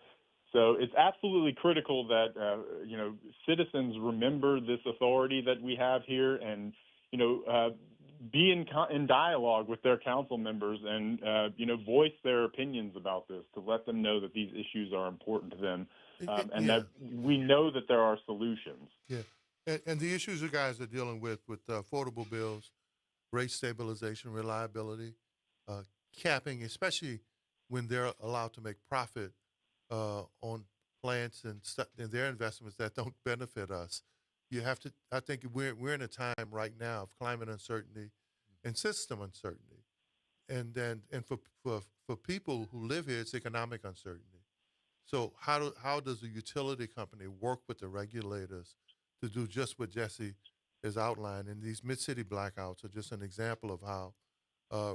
So it's absolutely critical that, citizens remember this authority that we have here and, be in dialogue with their council members and, voice their opinions about this to let them know that these issues are important to them and that we know that there are solutions. Yeah. And the issues you guys are dealing with affordable bills, rate stabilization, reliability, capping, especially when they're allowed to make profit on plants and their investments that don't benefit us. You have to. I think we're in a time right now of climate uncertainty and system uncertainty, and for people who live here, it's economic uncertainty. So how does a utility company work with the regulators to do just what Jesse has outlined? And these mid-city blackouts are just an example of how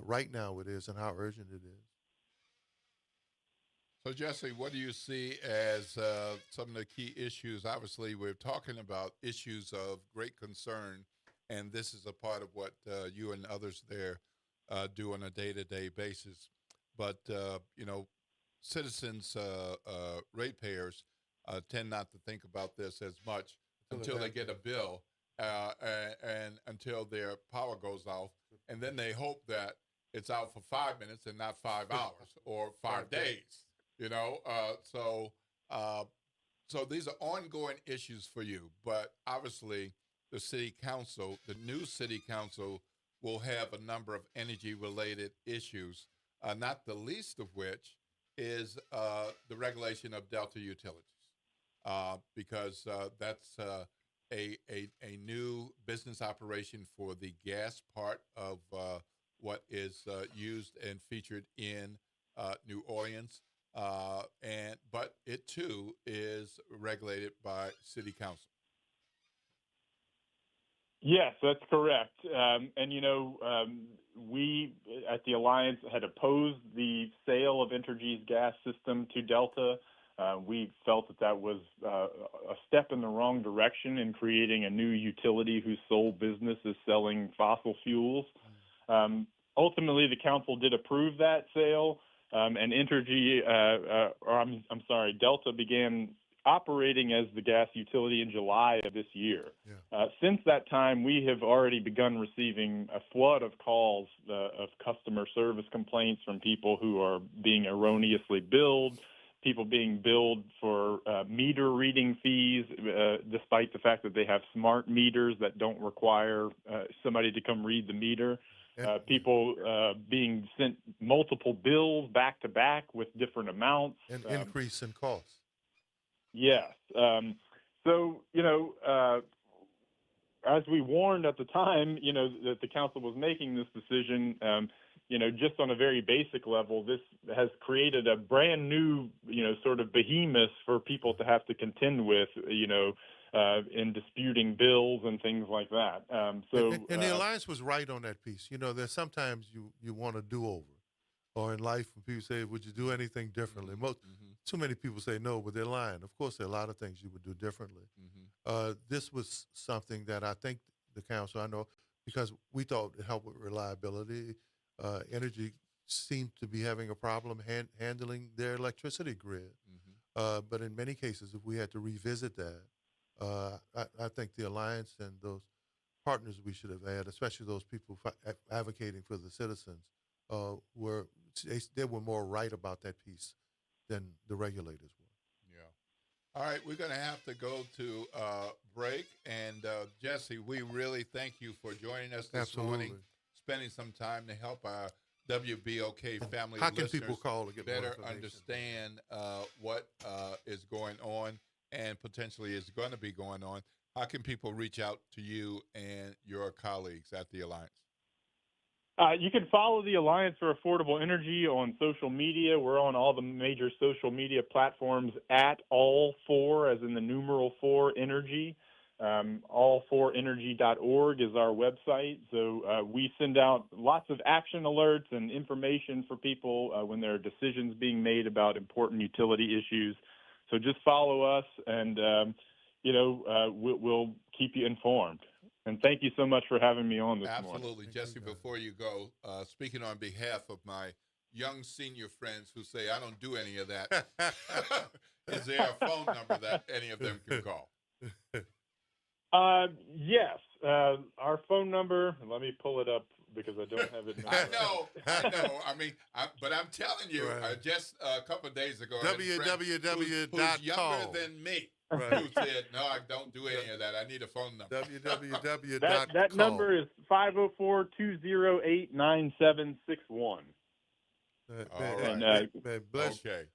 right now it is and how urgent it is. So, Jesse, what do you see as some of the key issues? Obviously, we're talking about issues of great concern, and this is a part of what you and others there do on a day-to-day basis. But, citizens, ratepayers tend not to think about this as much until they get a bill and until their power goes off. And then they hope that it's out for 5 minutes and not 5 hours or 5 days. So these are ongoing issues for you, but obviously the city council, the new city council, will have a number of energy-related issues, not the least of which is the regulation of Delta Utilities, because that's a new business operation for the gas part of what is used and featured in New Orleans. But it too is regulated by city council. Yes, that's correct. We at the Alliance had opposed the sale of Entergy's gas system to Delta. We felt that was a step in the wrong direction in creating a new utility whose sole business is selling fossil fuels. Ultimately, the council did approve that sale. And Entergy, Delta began operating as the gas utility in July of this year. Yeah. Since that time, we have already begun receiving a flood of calls of customer service complaints from people who are being erroneously billed, people being billed for meter reading fees, despite the fact that they have smart meters that don't require somebody to come read the meter. People being sent multiple bills back to back with different amounts. And increase in costs. Yes. As we warned at the time, that the council was making this decision, just on a very basic level, this has created a brand new, sort of behemoth for people to have to contend with, in disputing bills and things like that. And the Alliance was right on that piece. There's sometimes you want a do-over, or in life when people say, would you do anything differently? Too many people say no, but they're lying. Of course, there are a lot of things you would do differently. This was something that I think the council, I know, because we thought it helped with reliability. Energy seemed to be having a problem handling their electricity grid. But in many cases, if we had to revisit that, I think the Alliance and those partners we should have had, especially those people advocating for the citizens, they were more right about that piece than the regulators were. Yeah. All right, we're going to have to go to break. And Jesse, we really thank you for joining us this morning, spending some time to help our WBOK family How can listeners people call to get more better information? understand what is going on and potentially is going to be going on. How can people reach out to you and your colleagues at the Alliance? You can follow the Alliance for Affordable Energy on social media. We're on all the major social media platforms at all4, as in the numeral 4 energy. All4energy.org is our website. So we send out lots of action alerts and information for people when there are decisions being made about important utility issues. So just follow us, and we'll keep you informed. And thank you so much for having me on this morning. Absolutely. Jesse, before you go, speaking on behalf of my young senior friends who say I don't do any of that, is there a phone number that any of them can call? Yes. Our phone number, let me pull it up because I don't have it. I know. I mean, but I'm telling you, just a couple of days ago, www.call. who's younger than me. Right. Who said, no, I don't do any of that. I need a phone number. www.call. That number is 504-208-9761. Blessings. Right.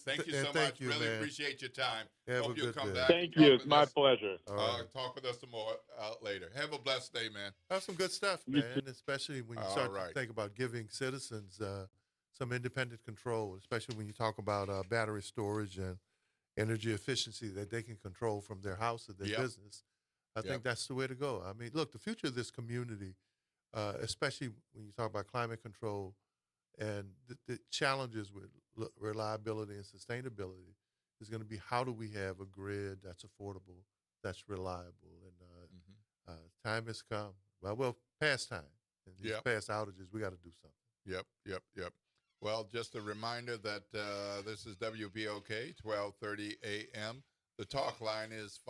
Thank you so much. You, really man. appreciate your time. Hope you'll come back. Thank you. It's my pleasure. Talk with us some more later. Have a blessed day, man. That's some good stuff, man, especially when you start to think about giving citizens some independent control, especially when you talk about battery storage and energy efficiency that they can control from their house or their business. I think that's the way to go. I mean, look, the future of this community, especially when you talk about climate control and the challenges with reliability and sustainability, is going to be how do we have a grid that's affordable, that's reliable, and time has come. Well, past time. And these past outages, we got to do something. Yep. Well, just a reminder that this is WBOK, 1230 a.m. The talk line is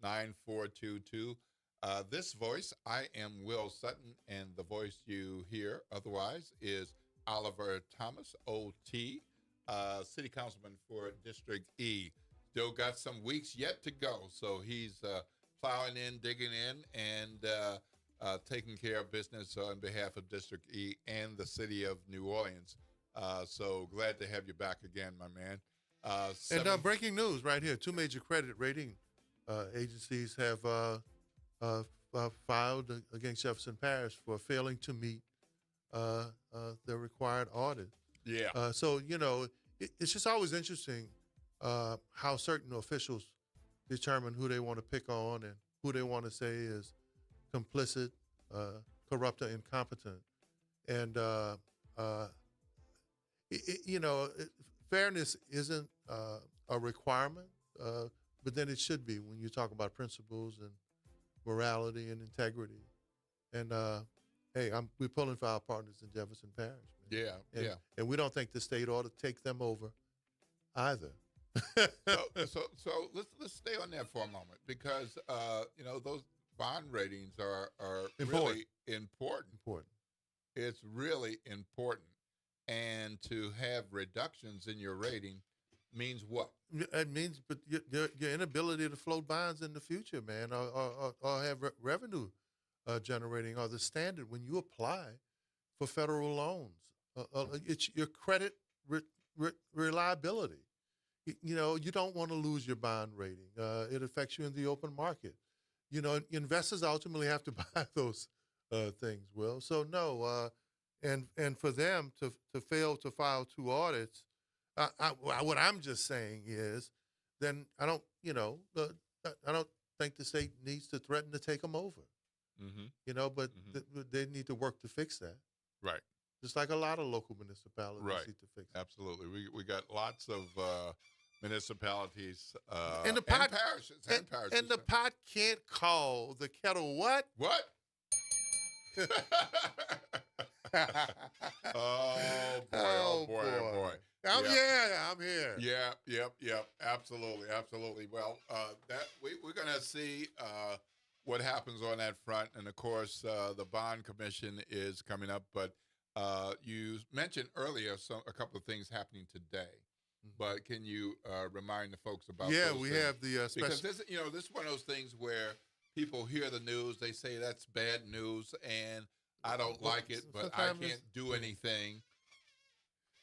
504-582-9422. This voice, I am Will Sutton, and the voice you hear otherwise is Oliver Thomas, OT, City Councilman for District E. Still got some weeks yet to go, so he's plowing in, digging in, and taking care of business on behalf of District E and the city of New Orleans. So glad to have you back again, my man. And breaking news right here. 2 major credit rating agencies have filed against Jefferson Parish for failing to meet the required audit. Yeah. So, it's just always interesting how certain officials determine who they want to pick on and who they want to say is complicit, corrupt, or incompetent. And, fairness isn't a requirement, but then it should be when you talk about principles and morality and integrity. And, hey, we're pulling for our partners in Jefferson Parish. Man. Yeah. And we don't think the state ought to take them over either. So let's stay on that for a moment because, those bond ratings are really important. It's really important. And to have reductions in your rating means what? It means but your inability to float bonds in the future, man, or have revenue generating, or the standard when you apply for federal loans. It's your credit reliability. You don't want to lose your bond rating. It affects you in the open market. Investors ultimately have to buy those things, Will. So no, and for them to fail to file 2 audits, what I'm just saying is, then I don't think the state needs to threaten to take them over. But they need to work to fix that. Right. Just like a lot of local municipalities need to fix it. Absolutely. We got lots of municipalities and parishes. And the pot can't call the kettle what? What? Oh boy. I'm here. Yeah. Absolutely. Well, that we're gonna see what happens on that front, and of course, the bond commission is coming up. But you mentioned earlier a couple of things happening today. but can you remind the folks about? Yeah, those we things? have the Because special. this is one of those things where people hear the news, they say that's bad news, and I don't like it, but I Sometimes can't do anything.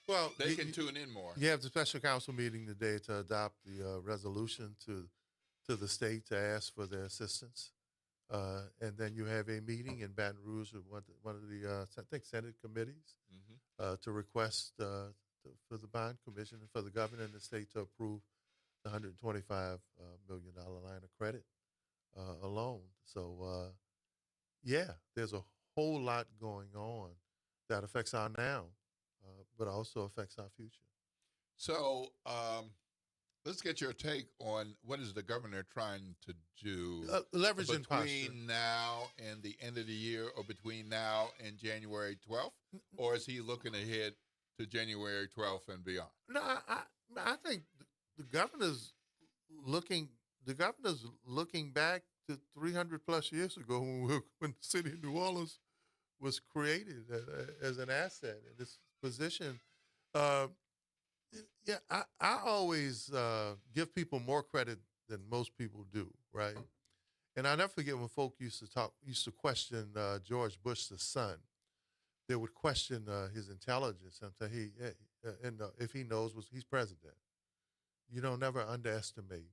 Well, They can tune in more. You have the special council meeting today to adopt the resolution to the state to ask for their assistance. And then you have a meeting in Baton Rouge with one of the, I think, Senate committees to request for the bond commission and for the governor and the state to approve the $125 million line of credit alone. So, yeah, there's a whole lot going on that affects our now, but also affects our future. So let's get your take on what is the governor trying to do Leveraging posture. between now and the end of the year, or between now and January 12th, or is he looking ahead to January 12th and beyond? No, I think the governor's looking back to 300 plus years ago when the city of New Orleans was created as an asset in this position. Yeah, I always give people more credit than most people do, right? And I never forget when folk used to question George Bush, the son. They would question his intelligence and say, if he knows he's president. You don't never underestimate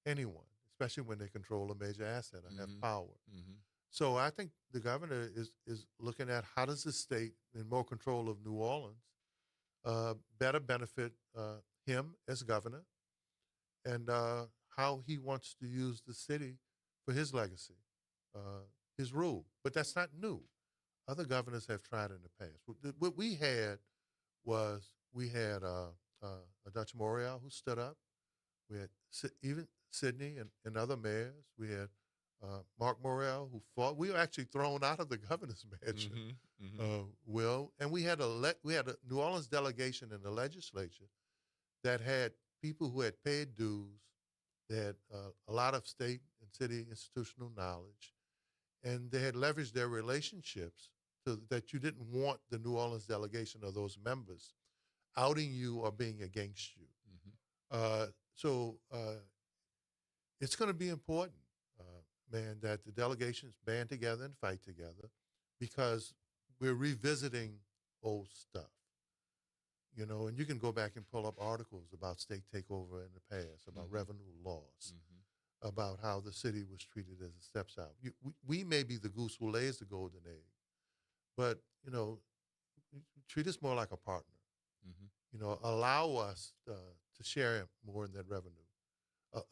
anyone, especially when they control a major asset and have power. Mm-hmm. So I think the governor is looking at how does the state, in more control of New Orleans, better benefit him as governor, and how he wants to use the city for his legacy, his rule. But that's not new. Other governors have tried in the past. What we had was a Dutch Morial who stood up. We had even Sidney and other mayors. We had Mark Morial who fought. We were actually thrown out of the governor's mansion. Will, and we had a New Orleans delegation in the legislature that had people who had paid dues. They had a lot of state and city institutional knowledge, and they had leveraged their relationships so that you didn't want the New Orleans delegation or those members outing you or being against you. So it's going to be important, man, that the delegations band together and fight together, because we're revisiting old stuff, and you can go back and pull up articles about state takeover in the past, about revenue laws, about how the city was treated as it steps out. We may be the goose who lays the golden egg, but, treat us more like a partner. Allow us to share more in that revenue.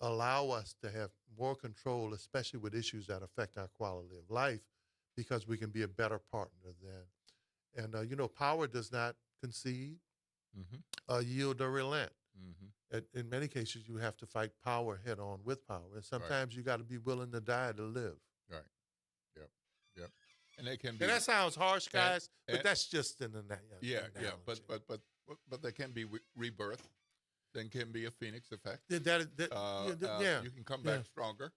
Allow us to have more control, especially with issues that affect our quality of life, because we can be a better partner then. And, power does not concede, yield, or relent. In many cases, you have to fight power head on with power. And sometimes you got to be willing to die to live. Right. Yep. And they can be. And that sounds harsh, guys, but that's just an analogy. Yeah. But there can be rebirth. There can be a phoenix effect. You can come back stronger.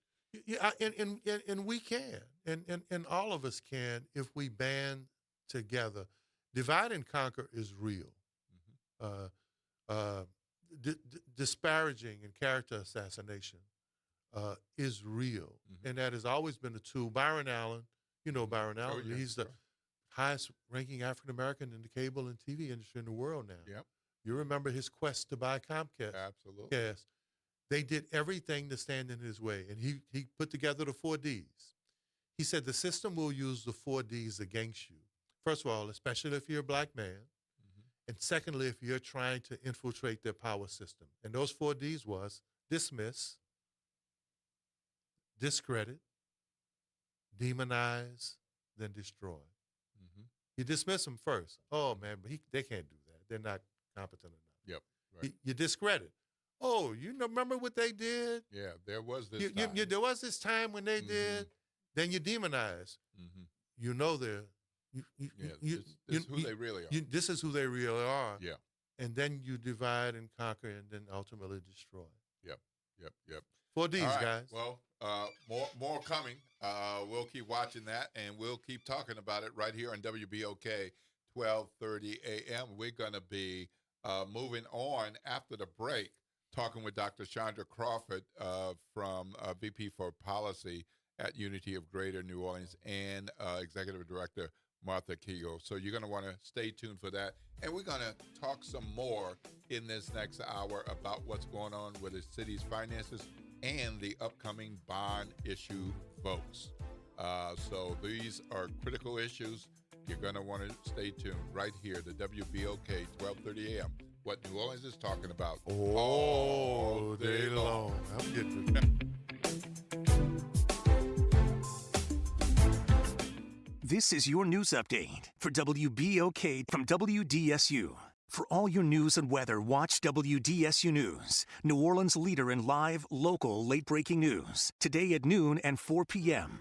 Yeah, and we can, and all of us can, if we band together. Divide and conquer is real. Disparaging and character assassination is real, and that has always been a tool. Byron Allen, Byron Allen, he's the highest-ranking African American in the cable and TV industry in the world now. Yep. You remember his quest to buy Comcast? Absolutely. Yes. They did everything to stand in his way, and he put together the 4 Ds. He said the system will use the 4 Ds against you. First of all, especially if you're a black man, and secondly, if you're trying to infiltrate their power system. And those 4 Ds was dismiss, discredit, demonize, then destroy. You dismiss them first. Oh, man, but they can't do that. They're not competent enough. Yep. Right. You discredit. Oh, remember what they did? Yeah, there was this time. There was this time when they did. Then you demonize. You know they're. This is who they really are. This is who they really are. Yeah. And then you divide and conquer and then ultimately destroy. Yep. 4 Ds, right. guys. Well, more coming. We'll keep watching that, and we'll keep talking about it right here on WBOK 1230 a.m. We're going to be moving on after the break, talking with Dr. Chandra Crawford from VP for Policy at Unity of Greater New Orleans and Executive Director Martha Kegel. So you're going to want to stay tuned for that. And we're going to talk some more in this next hour about what's going on with the city's finances and the upcoming bond issue votes. So these are critical issues. You're going to want to stay tuned right here to WBOK 1230 AM. What New Orleans is talking about all day long. I'm getting to This is your news update for WBOK from WDSU. For all your news and weather, watch WDSU News, New Orleans' leader in live, local, late-breaking news. Today at noon and 4 p.m.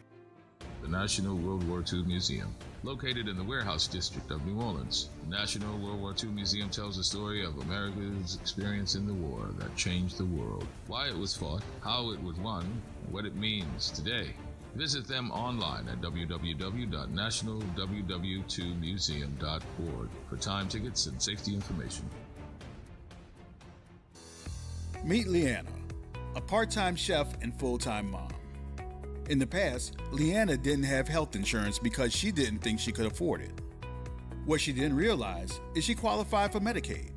The National World War II Museum, located in the Warehouse District of New Orleans. The National World War II Museum tells the story of America's experience in the war that changed the world, why it was fought, how it was won, and what it means today. Visit them online at www.nationalww2museum.org for time tickets and safety information. Meet Leanna, a part-time chef and full-time mom. In the past, Leanna didn't have health insurance because she didn't think she could afford it. What she didn't realize is she qualified for Medicaid.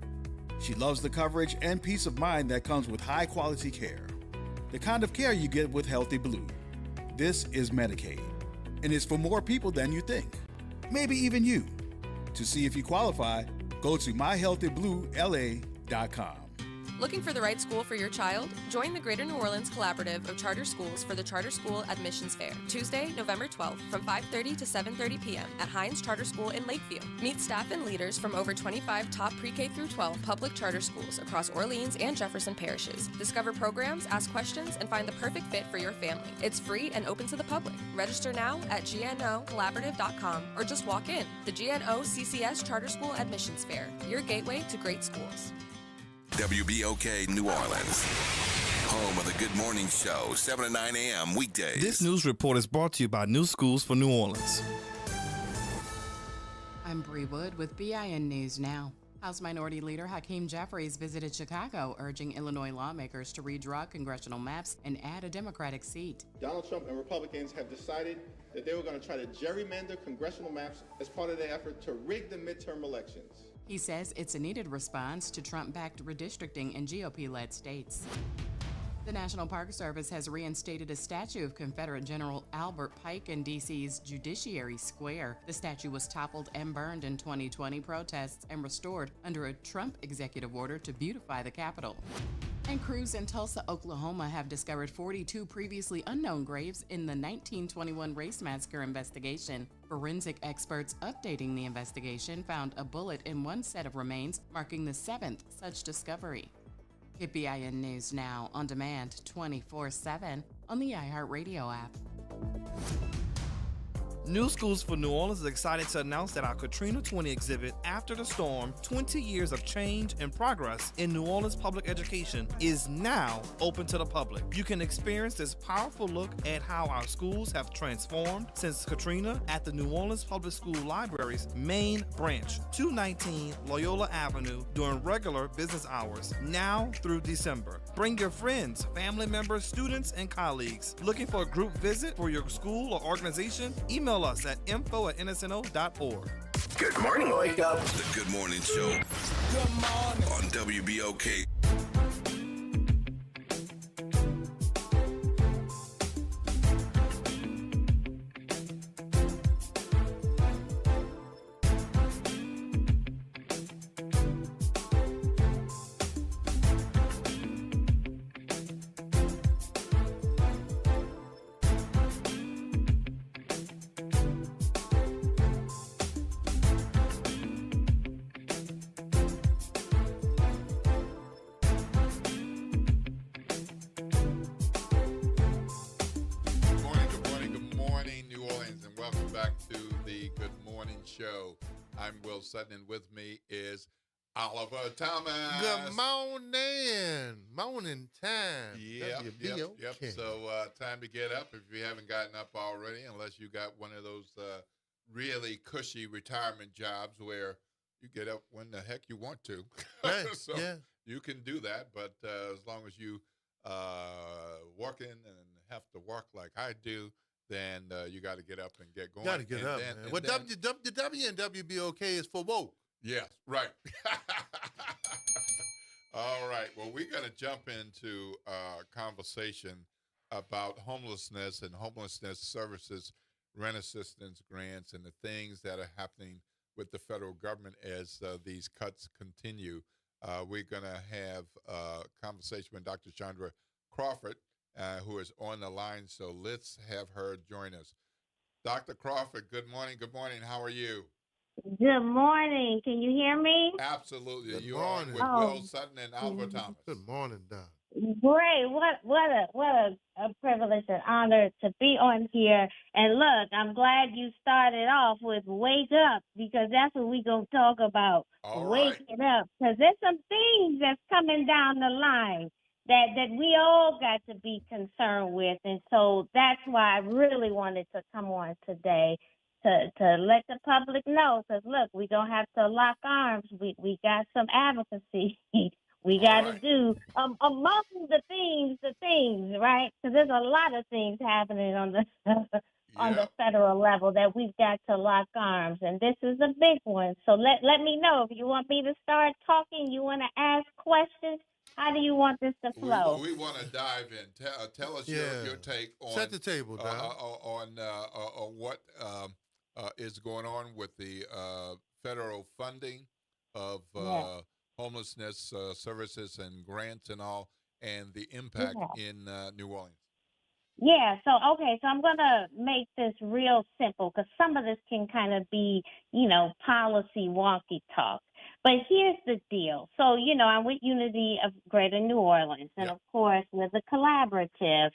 She loves the coverage and peace of mind that comes with high-quality care. The kind of care you get with Healthy Blue. This is Medicaid, and it's for more people than you think. Maybe even you. To see if you qualify, go to myhealthybluela.com. Looking for the right school for your child? Join the Greater New Orleans Collaborative of Charter Schools for the Charter School Admissions Fair, Tuesday, November 12th from 5:30 to 7:30 p.m. at Hines Charter School in Lakeview. Meet staff and leaders from over 25 top pre-K through 12 public charter schools across Orleans and Jefferson parishes. Discover programs, ask questions, and find the perfect fit for your family. It's free and open to the public. Register now at gnocollaborative.com or just walk in. The GNO CCS Charter School Admissions Fair, your gateway to great schools. WBOK New Orleans, home of the Good Morning Show, 7 to 9 a.m. weekdays. This news report is brought to you by New Schools for New Orleans. I'm Bree Wood with BIN News Now. House Minority Leader Hakeem Jeffries visited Chicago, urging Illinois lawmakers to redraw congressional maps and add a Democratic seat. Donald Trump and Republicans have decided that they were going to try to gerrymander congressional maps as part of their effort to rig the midterm elections. He says it's a needed response to Trump-backed redistricting in GOP-led states. The National Park Service has reinstated a statue of Confederate General Albert Pike in D.C.'s Judiciary Square. The statue was toppled and burned in 2020 protests and restored under a Trump executive order to beautify the Capitol. And crews in Tulsa, Oklahoma have discovered 42 previously unknown graves in the 1921 race massacre investigation. Forensic experts updating the investigation found a bullet in one set of remains, marking the 7th such discovery. Get BIN News Now on demand 24/7 on the iHeartRadio app. New Schools for New Orleans is excited to announce that our Katrina 20 exhibit, After the Storm, 20 Years of Change and Progress in New Orleans Public Education, is now open to the public. You can experience this powerful look at how our schools have transformed since Katrina at the New Orleans Public School Library's main branch, 219 Loyola Avenue, during regular business hours, now through December. Bring your friends, family members, students, and colleagues. Looking for a group visit for your school or organization? Email us at info@nsno.org. Good morning, Wake Up. The Good Morning Show. Good morning. On WBOK. Sutton, and with me is Oliver Thomas. Good morning time. Yep. So time to get up if you haven't gotten up already, unless you got one of those really cushy retirement jobs where you get up when the heck you want to. Right. So Yeah. you can do that, but as long as you working and have to work like I do, then you got to get up and get going. Got to get And up, then- man. and Well, then- W and WBOK is for woke. Yes, right. All right. Well, we're going to jump into a conversation about homelessness and homelessness services, rent assistance grants, and the things that are happening with the federal government as these cuts continue. We're going to have a conversation with Dr. Chandra Crawford, who is on the line. So let's have her join us. Dr. Crawford, good morning. Good morning. How are you? Good morning. Can you hear me? Absolutely. Good You morning. are with Will Sutton and Alva Thomas. Good morning, Don. Great. What a privilege and honor to be on here. And look, I'm glad you started off with wake up, because that's what we're going to talk about. All Waking up. Because there's some things that's coming down the line that we all got to be concerned with. And so that's why I really wanted to come on today to let the public know. Because look, we're going to have to lock arms. We got some advocacy. We got to do among the things, right? Because there's a lot of things happening on the on the federal level that we've got to lock arms, and this is a big one. So let me know if you want me to start talking. You want to ask questions. How do you want this to flow? We want to dive in. Tell us your take on Set the table, Don. on what is going on with the federal funding of homelessness services and grants and all, and the impact in New Orleans. Yeah, so I'm going to make this real simple, because some of this can kind of be, policy wonky talk. But here's the deal. So, I'm with Unity of Greater New Orleans, and of course, we're the collaborative.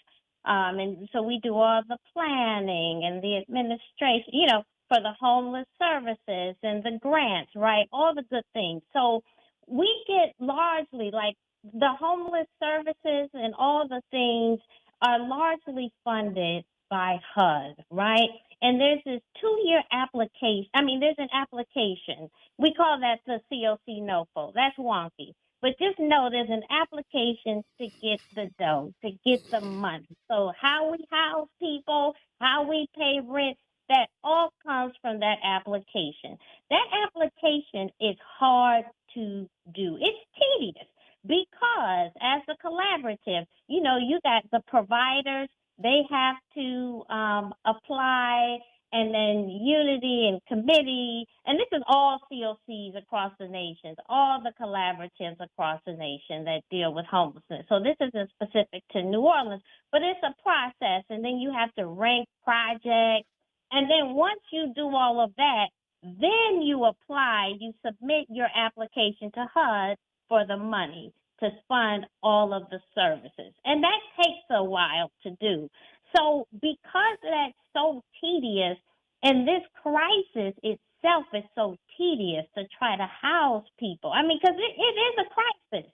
And so we do all the planning and the administration, for the homeless services and the grants, right? All the good things. So we get largely, like, the homeless services and all the things are largely funded by HUD, right? And there's this 2-year application. There's an application. We call that the COC NOFO. That's wonky. But just know there's an application to get the dough, to get the money. So how we house people, how we pay rent, that all comes from that application. That application is hard to do. It's tedious because as a collaborative, you got the providers, they have to apply, and then Unity and committee, and this is all COCs across the nation, all the collaboratives across the nation that deal with homelessness. So this isn't specific to New Orleans, but it's a process, and then you have to rank projects. And then once you do all of that, then you apply, you submit your application to HUD for the money to fund all of the services. And that takes a while to do. So because that's so tedious, and this crisis itself is so tedious to try to house people, because it is a crisis.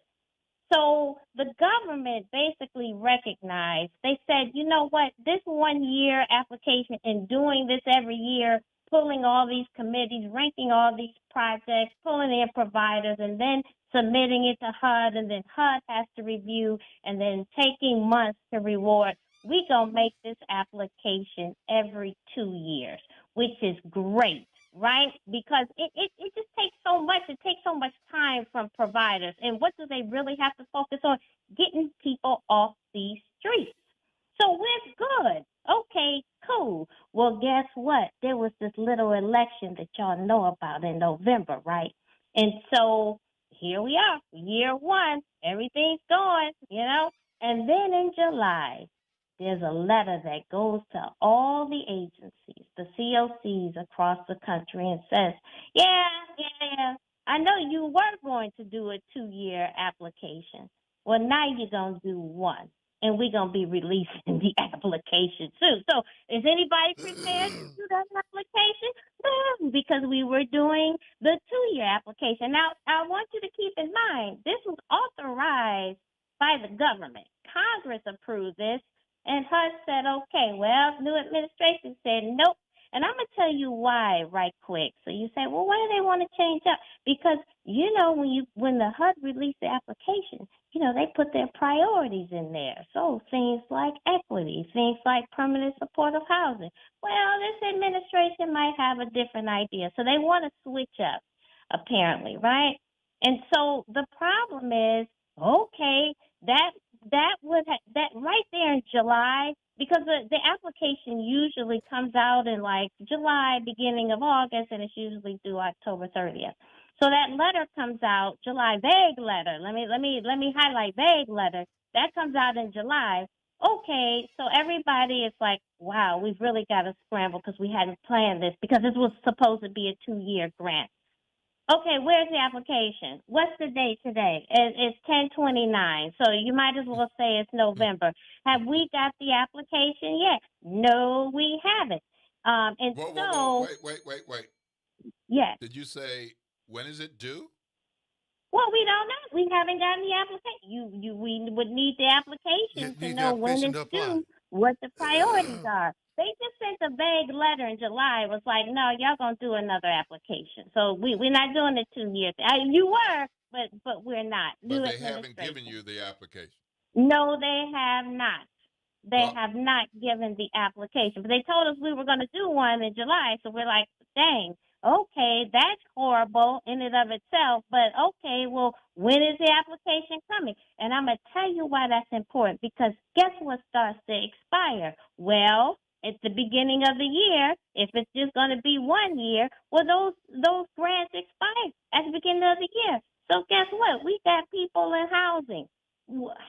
So the government basically recognized, they said, you know what, this 1-year application and doing this every year, pulling all these committees, ranking all these projects, pulling in providers, and then submitting it to HUD, and then HUD has to review, and then taking months to reward. We gonna make this application every 2 years, which is great, right? Because it just takes so much. It takes so much time from providers. And what do they really have to focus on? Getting people off these streets. So we're good. Okay, cool. Well, guess what? There was this little election that y'all know about in November, right? And so here we are, year 1, everything's going, And then in July, there's a letter that goes to all the agencies, the COCs across the country, and says, yeah, I know you were going to do a 2-year application. Well, now you're going to do 1, and we're going to be releasing the application soon. So is anybody prepared to do that application? No, because we were doing the 2-year application. Now, I want you to keep in mind, this was authorized by the government. Congress approved this. And HUD said, okay, well, new administration said, nope, And I'm going to tell you why right quick. So you say, well, why do they want to change up? Because, you know, when the HUD released the application, you know, they put their priorities in there. So things like equity, things like permanent supportive housing. Well, this administration might have a different idea. So they want to switch up, apparently, right? And so the problem is, okay, that right there in July, because the application usually comes out in like July, beginning of August, and it's usually due October 30th. So that letter comes out July, vague letter. Let me highlight vague letter. That comes out in July. Okay, so everybody is like, wow, we've really got to scramble because we hadn't planned this because this was supposed to be a 2-year grant. Okay, where's the application? What's the date today? It's 10/29, so you might as well say it's November. Have we got the application yet? No, we haven't. And whoa, wait. Yes. Did you say, when is it due? Well, we don't know. We haven't gotten the application. We would need the application to know when it's due, what the priorities are. They just sent a vague letter in July. It was like, no, y'all gonna do another application. So we're not doing the 2 years. You were, but we're not. But they haven't given you the application. No, they have not. They have not given the application. But they told us we were going to do one in July. So we're like, dang, okay, that's horrible in and of itself. But okay, well, when is the application coming? And I'm going to tell you why that's important. Because guess what starts to expire? Well, at the beginning of the year, if it's just going to be 1 year, well, those grants expire at the beginning of the year. So guess what? We got people in housing.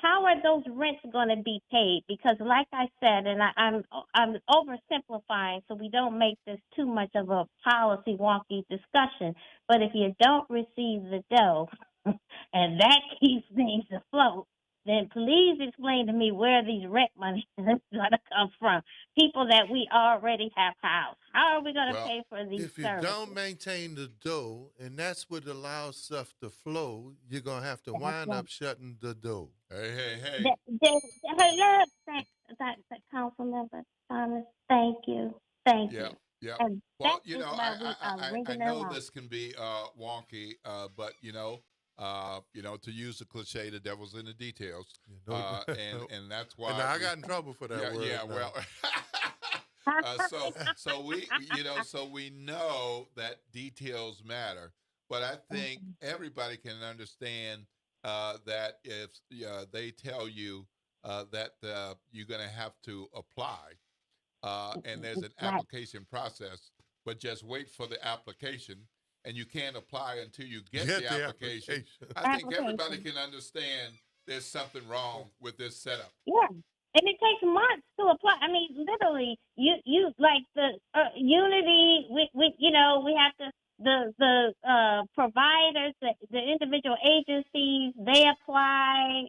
How are those rents going to be paid? Because like I said, and I'm oversimplifying so we don't make this too much of a policy wonky discussion, but if you don't receive the dough and that keeps things afloat, then please explain to me where these rent money is going to come from. People that we already have housed. How are we going to pay for these services? If you don't maintain the dough, and that's what allows stuff to flow, you're going to have to wind up shutting the door. Hey. Hello, Councilmember Thomas. Thank you. Yeah. And Well, you know, I know this can be wonky, but to use the cliche, the devil's in the details, and that's why. And I got in trouble for that word. Yeah, well. So we know that details matter, but I think everybody can understand that if they tell you that you're going to have to apply, and there's an application process, but just wait for the application. And you can't apply until you get the application. I think everybody can understand there's something wrong with this setup. Yeah, and it takes months to apply. I mean, literally, you like the Unity. We have to the providers, the individual agencies. They apply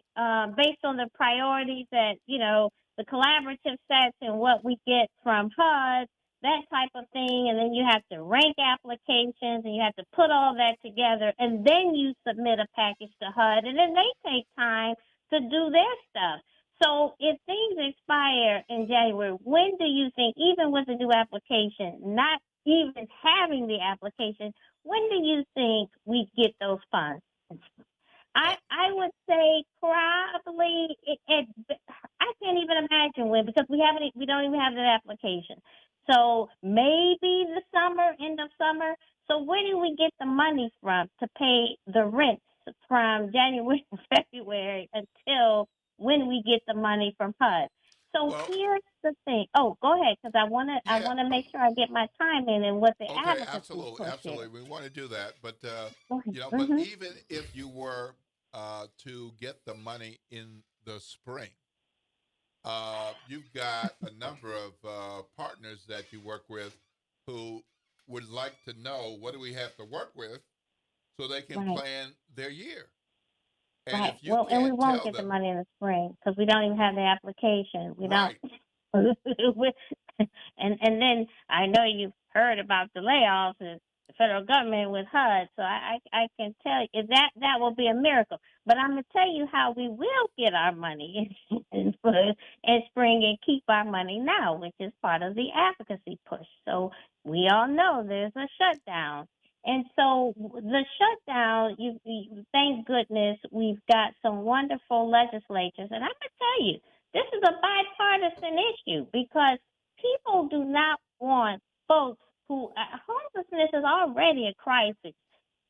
based on the priorities that the collaborative sets and what we get from HUD. That type of thing, and then you have to rank applications, and you have to put all that together, and then you submit a package to HUD, and then they take time to do their stuff. So if things expire in January, when do you think, even with a new application, not even having the application, when do you think we get those funds? I would say probably I can't even imagine when, because we don't even have that application. So maybe the summer, end of summer. So where do we get the money from to pay the rents from January to February until when we get the money from HUD? So here's the thing. Oh, go ahead, because I want to make sure I get my time in and what the advocacy absolutely. We want to do that, but but even if you were to get the money in the spring. You've got a number of partners that you work with who would like to know what do we have to work with so they can plan their year. And if you and we won't get the money in the spring because we don't even have the application. We don't. And then I know you've heard about the layoffs. And federal government with HUD. So I can tell you that will be a miracle. But I'm going to tell you how we will get our money in spring and keep our money now, which is part of the advocacy push. So we all know there's a shutdown. And so the shutdown, thank goodness we've got some wonderful legislatures. And I'm going to tell you, this is a bipartisan issue because people do not want folks who homelessness is already a crisis.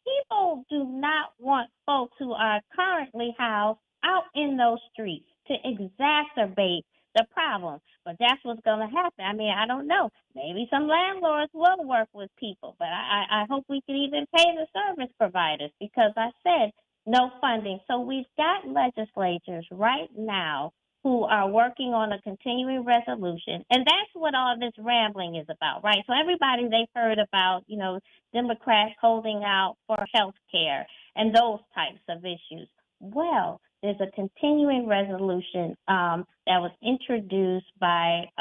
People do not want folks who are currently housed out in those streets to exacerbate the problem. But that's what's going to happen. I mean, I don't know. Maybe some landlords will work with people, but I hope we can even pay the service providers because I said no funding. So we've got legislatures right now who are working on a continuing resolution. And that's what all this rambling is about, right? So everybody, they've heard about, Democrats holding out for health care and those types of issues. Well, there's a continuing resolution that was introduced by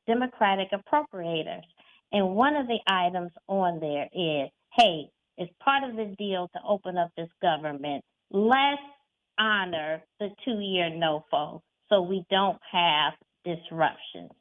Democratic appropriators. And one of the items on there is, hey, as part of the deal to open up this government, let's honor the 2-year NOFO so we don't have disruptions.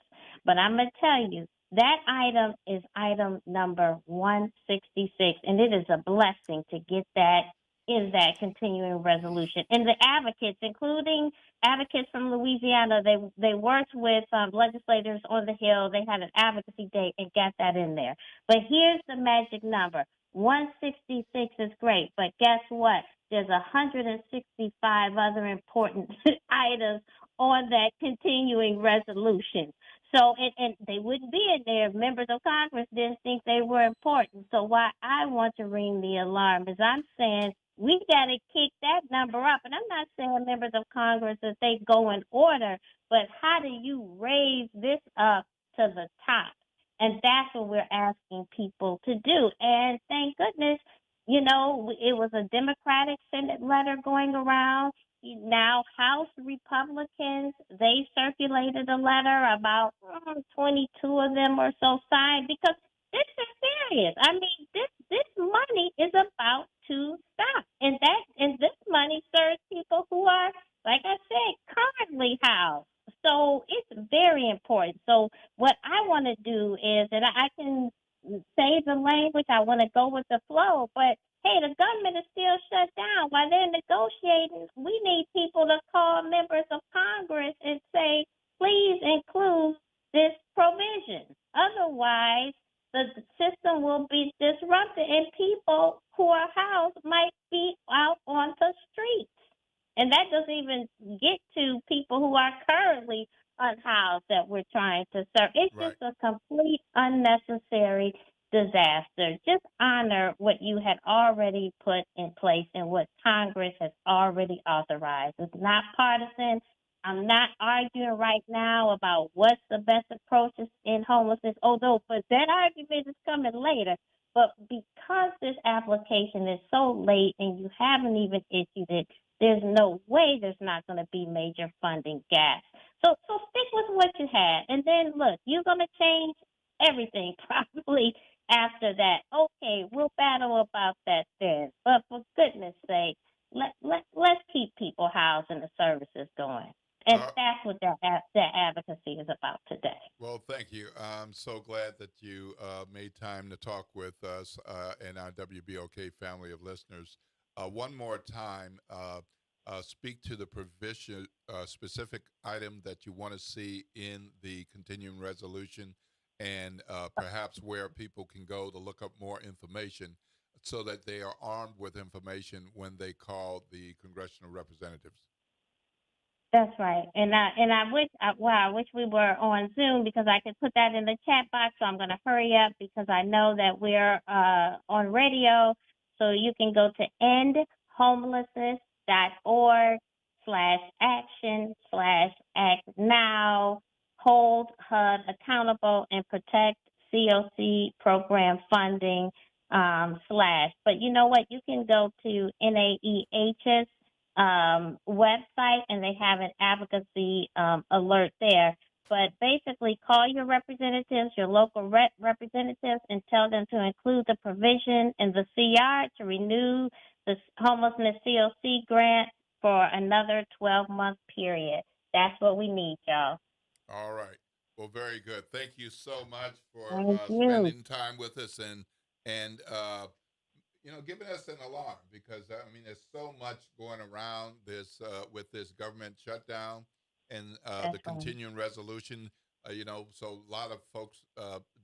But I'm going to tell you, that item is item number 166, and it is a blessing to get that in that continuing resolution. And the advocates, including advocates from Louisiana, they worked with legislators on the Hill. They had an advocacy day and got that in there. But here's the magic number. 166 is great, but guess what? There's 165 other important items on that continuing resolution. So, and they wouldn't be in there if members of Congress didn't think they were important. So why I want to ring the alarm is I'm saying we got to kick that number up. And I'm not saying members of Congress that they go in order, but how do you raise this up to the top? And that's what we're asking people to do. And thank goodness, it was a Democratic Senate letter going around. Now, House Republicans, they circulated a letter, about 22 of them or so signed, because this is serious. I mean, this money is about to stop. And this money serves people who are, like I said, currently housed. So it's very important. So what I want to do is that I can say the language, I want to go with the flow, but hey, the government is still shut down. While they're negotiating, we need people to call members of Congress and say, please include this provision. Otherwise, the system will be disrupted and people who are housed might be out on the streets. And that doesn't even get to people who are currently unhoused that we're trying to serve. It's just a complete unnecessary disaster. Just honor what you had already put in place and what Congress has already authorized. It's not partisan. I'm not arguing right now about what's the best approaches in homelessness, although but that argument is coming later. But because this application is so late and you haven't even issued it, there's no way there's not going to be major funding gaps. So stick with what you had. And then, look, you're going to change everything probably after that. Okay, we'll battle about that then. But for goodness sake, let's keep people housed and the services going. And that's what that advocacy is about today. Well, thank you. I'm so glad that you made time to talk with us and our WBOK family of listeners. One more time, speak to the provision, specific item that you want to see in the continuing resolution and perhaps where people can go to look up more information so that they are armed with information when they call the congressional representatives. That's right. And I wish we were on Zoom because I could put that in the chat box. So I'm going to hurry up because I know that we're on radio. So you can go to endhomelessness.org/action/act-now, hold HUD accountable and protect COC program funding / But you know what? You can go to NAEH's website and they have an advocacy alert there. but basically call your representatives, your local representatives, and tell them to include the provision in the CR to renew the homelessness COC grant for another 12-month period. That's what we need, y'all. All right. Well, very good. Thank you so much for spending time with us and giving us an alarm, because I mean, there's so much going around this with this government shutdown and the continuing resolution. So a lot of folks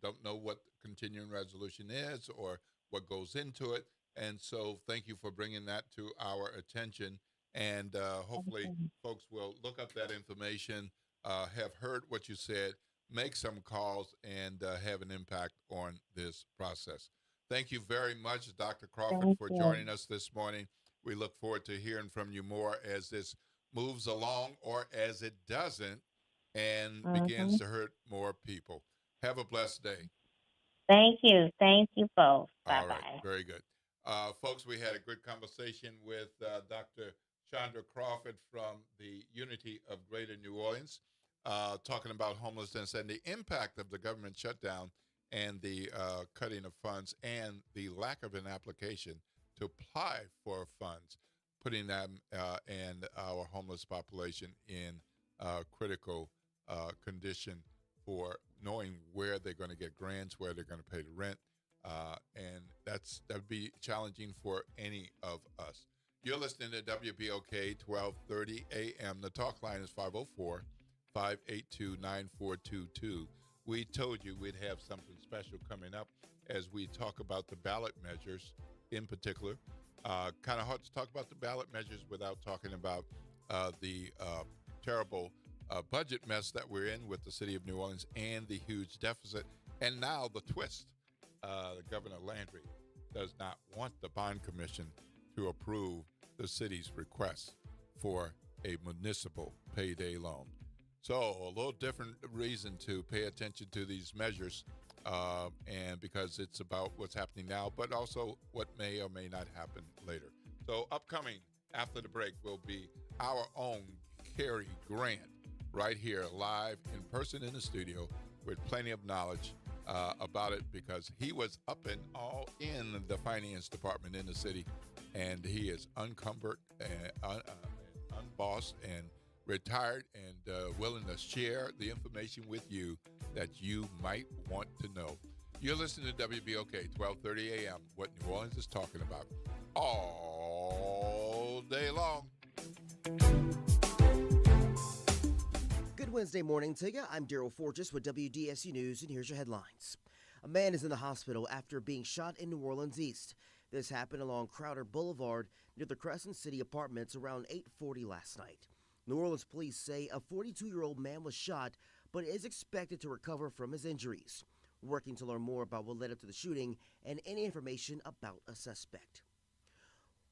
don't know what the continuing resolution is or what goes into it, and so thank you for bringing that to our attention. And hopefully, folks will look up that information, have heard what you said, make some calls, and have an impact on this process. Thank you very much, Dr. Crawford, for joining us this morning. We look forward to hearing from you more as this moves along, or as it doesn't, and begins to hurt more people. Have a blessed day. Thank you. Thank you both. Bye-bye. All right. Very good. Folks, we had a good conversation with Dr. Chandra Crawford from the Unity of Greater New Orleans, talking about homelessness and the impact of the government shutdown and the cutting of funds and the lack of an application to apply for funds, putting them and our homeless population in critical condition for knowing where they're going to get grants, where they're going to pay the rent, and that would be challenging for any of us. You're listening to WBOK 1230 AM. The talk line is 504-582-9422. We told you we'd have something special coming up as we talk about the ballot measures in particular. Kind of hard to talk about the ballot measures without talking about the terrible budget mess that we're in with the city of New Orleans and the huge deficit. And now the twist. Governor Landry does not want the bond commission to approve the city's request for a municipal payday loan. So a little different reason to pay attention to these measures, and because it's about what's happening now, but also what may or may not happen later. So upcoming after the break will be our own Cary Grant right here live in person in the studio with plenty of knowledge about it, because he was up and all in the finance department in the city, and he is unencumbered and unbossed and retired and willing to share the information with you that you might want to know. You're listening to WBOK 1230 AM, what New Orleans is talking about all day long. Good Wednesday morning to you. I'm Daryl Forges with WDSU News, and here's your headlines. A man is in the hospital after being shot in New Orleans East. This happened along Crowder Boulevard near the Crescent City Apartments around 8:40 last night. New Orleans police say a 42-year-old man was shot, but is expected to recover from his injuries. We're working to learn more about what led up to the shooting and any information about a suspect.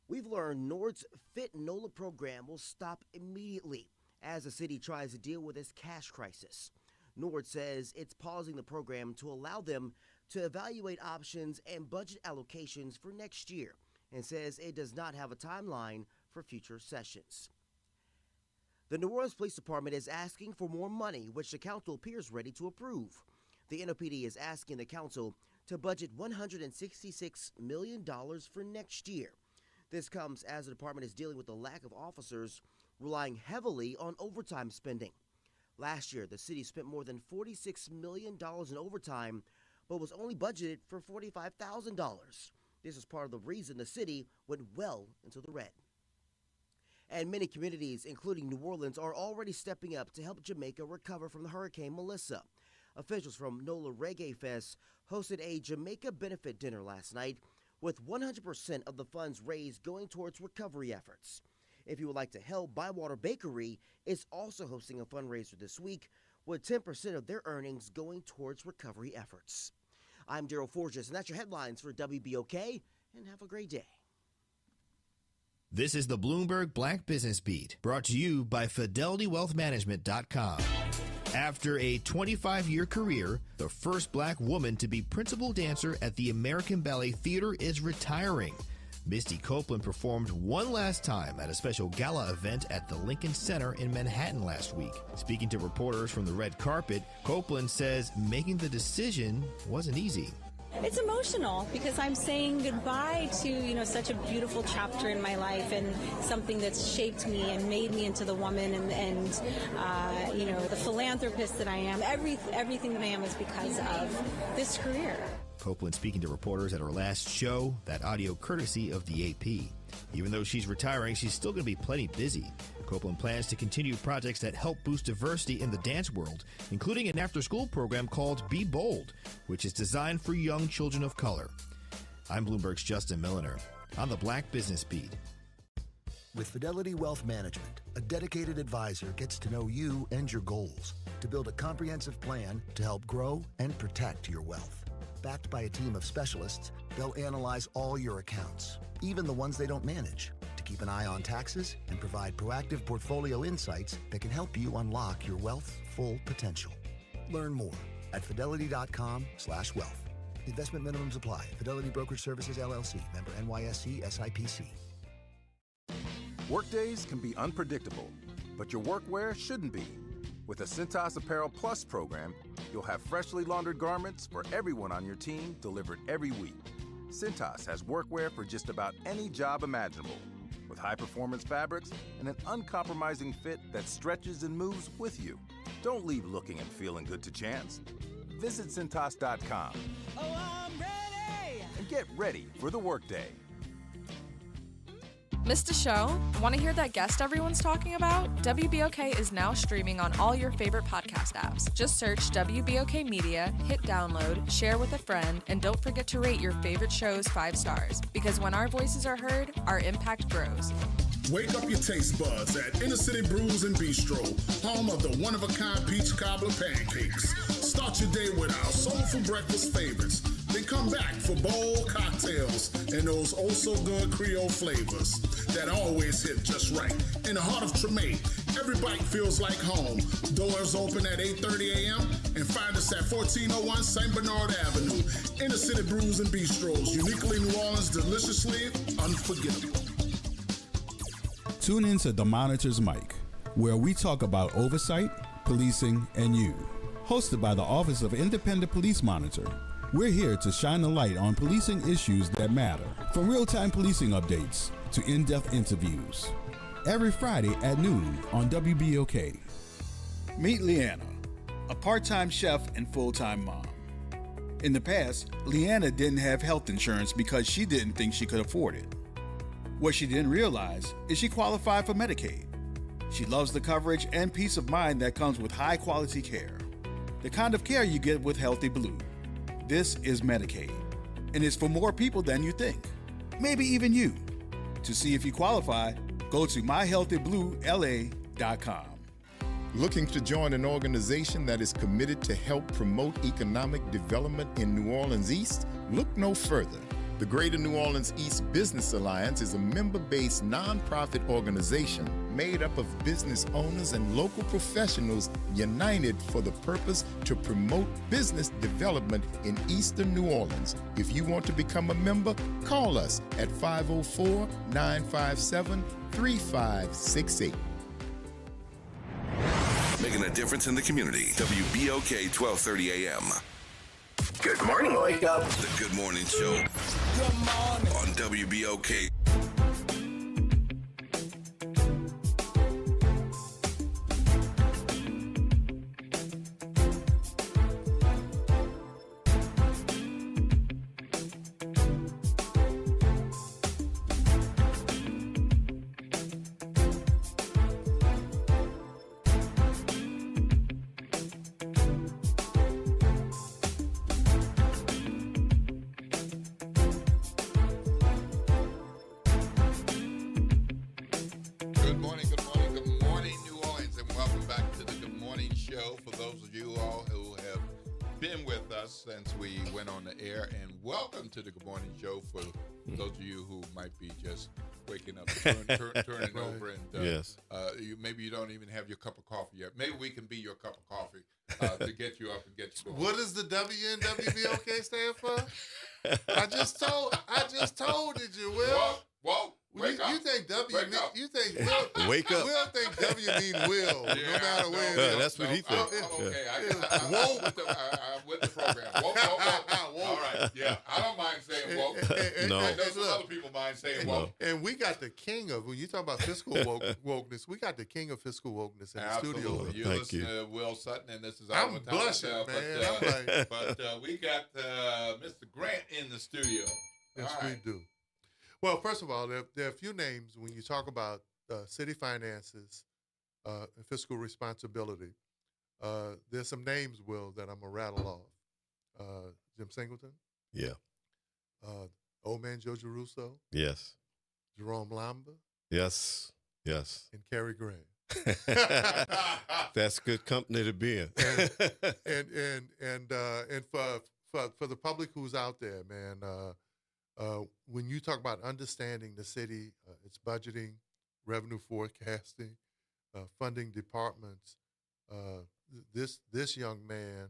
We've learned Nord's Fit NOLA program will stop immediately as the city tries to deal with its cash crisis. Nord says it's pausing the program to allow them to evaluate options and budget allocations for next year, and says it does not have a timeline for future sessions. The New Orleans Police Department is asking for more money, which the council appears ready to approve. The NOPD is asking the council to budget $166 million for next year. This comes as the department is dealing with the lack of officers, relying heavily on overtime spending. Last year, the city spent more than $46 million in overtime, but was only budgeted for $45,000. This is part of the reason the city went well into the red. And many communities, including New Orleans, are already stepping up to help Jamaica recover from the Hurricane Melissa. Officials from NOLA Reggae Fest hosted a Jamaica benefit dinner last night, with 100% of the funds raised going towards recovery efforts. If you would like to help, Bywater Bakery is also hosting a fundraiser this week, with 10% of their earnings going towards recovery efforts. I'm Daryl Forges, and that's your headlines for WBOK, and have a great day. This is the Bloomberg Black Business Beat, brought to you by FidelityWealthManagement.com. After a 25-year career, the first black woman to be principal dancer at the American Ballet Theater is retiring. Misty Copeland performed one last time at a special gala event at the Lincoln Center in Manhattan last week. Speaking to reporters from the red carpet, Copeland says making the decision wasn't easy. It's emotional because I'm saying goodbye to, such a beautiful chapter in my life and something that's shaped me and made me into the woman and the philanthropist that I am. Everything that I am is because of this career. Copeland speaking to reporters at her last show, that audio courtesy of the AP. Even though she's retiring, she's still going to be plenty busy. Copeland plans to continue projects that help boost diversity in the dance world, including an after-school program called Be Bold, which is designed for young children of color. I'm Bloomberg's Justin Milliner on the Black Business Beat. With Fidelity Wealth Management, a dedicated advisor gets to know you and your goals to build a comprehensive plan to help grow and protect your wealth. Backed by a team of specialists, they'll analyze all your accounts, even the ones they don't manage, to keep an eye on taxes and provide proactive portfolio insights that can help you unlock your wealth's full potential. Learn more at fidelity.com/wealth. Investment minimums apply. Fidelity Brokerage Services, LLC. Member NYSE SIPC. Workdays can be unpredictable, but your workwear shouldn't be. With the Cintas Apparel Plus program, you'll have freshly laundered garments for everyone on your team delivered every week. Cintas has workwear for just about any job imaginable, with high-performance fabrics and an uncompromising fit that stretches and moves with you. Don't leave looking and feeling good to chance. Visit Cintas.com. Oh, I'm ready! And get ready for the workday. Missed a show? Want to hear that guest everyone's talking about? WBOK is now streaming on all your favorite podcast apps. Just search WBOK Media, hit download, share with a friend, and don't forget to rate your favorite shows 5 stars. Because when our voices are heard, our impact grows. Wake up your taste buds at Inner City Brews and Bistro, home of the one-of-a-kind peach cobbler pancakes. Start your day with our soulful breakfast favorites. Then come back for bold cocktails and those oh-so-good Creole flavors that always hit just right. In the heart of Tremay, every bite feels like home. Doors open at 8:30 a.m. and find us at 1401 St. Bernard Avenue. Inner City Brews and Bistros, uniquely New Orleans, deliciously unforgettable. Tune in to The Monitor's Mic, where we talk about oversight, policing, and you. Hosted by the Office of Independent Police Monitor, we're here to shine a light on policing issues that matter, from real-time policing updates to in-depth interviews. Every Friday at noon on WBOK. Meet Leanna, a part-time chef and full-time mom. In the past, Leanna didn't have health insurance because she didn't think she could afford it. What she didn't realize is she qualified for Medicaid. She loves the coverage and peace of mind that comes with high-quality care. The kind of care you get with Healthy Blue. This is Medicaid, and it's for more people than you think. Maybe even you. To see if you qualify, go to myhealthybluela.com. Looking to join an organization that is committed to help promote economic development in New Orleans East? Look no further. The Greater New Orleans East Business Alliance is a member-based nonprofit organization made up of business owners and local professionals united for the purpose to promote business development in Eastern New Orleans. If you want to become a member, call us at 504-957-3568. Making a difference in the community. WBOK 1230 AM. Good morning, Wake Up. The Good Morning Show. Good morning. On WBOK. Since we went on the air, and welcome to the Good Morning Show for those of you who might be just waking up, turning right. over, and yes, maybe you don't even have your cup of coffee yet. Maybe we can be your cup of coffee to get you up and get you going. What does the W in WBOK stand for? I just told you, Will. Whoa. Wake up. You think W Wake mean, up. you think Will, Wake up. Will think W mean Will, no matter where it is. That's what he thinks. Okay, I'm with the program. Woke. All right, yeah. I don't mind saying woke. No. I know some other people mind saying woke. And we got the king of, when you talk about fiscal wokeness, we got the king of fiscal wokeness in the studio. You Thank listen you. to Will Sutton, and this is I'm our blushing, man. But we got Mr. Grant in the studio. Yes, All right. we do. Well, first of all, there are a few names when you talk about city finances and fiscal responsibility. There's some names, Will, that I'm going to rattle off. Jim Singleton. Yeah. Old man Joe Giarrusso. Yes. Jerome Lamba. Yes. And Cary Grant. That's good company to be in. and for the public who's out there, man, when you talk about understanding the city, its budgeting, revenue forecasting, funding departments, this young man,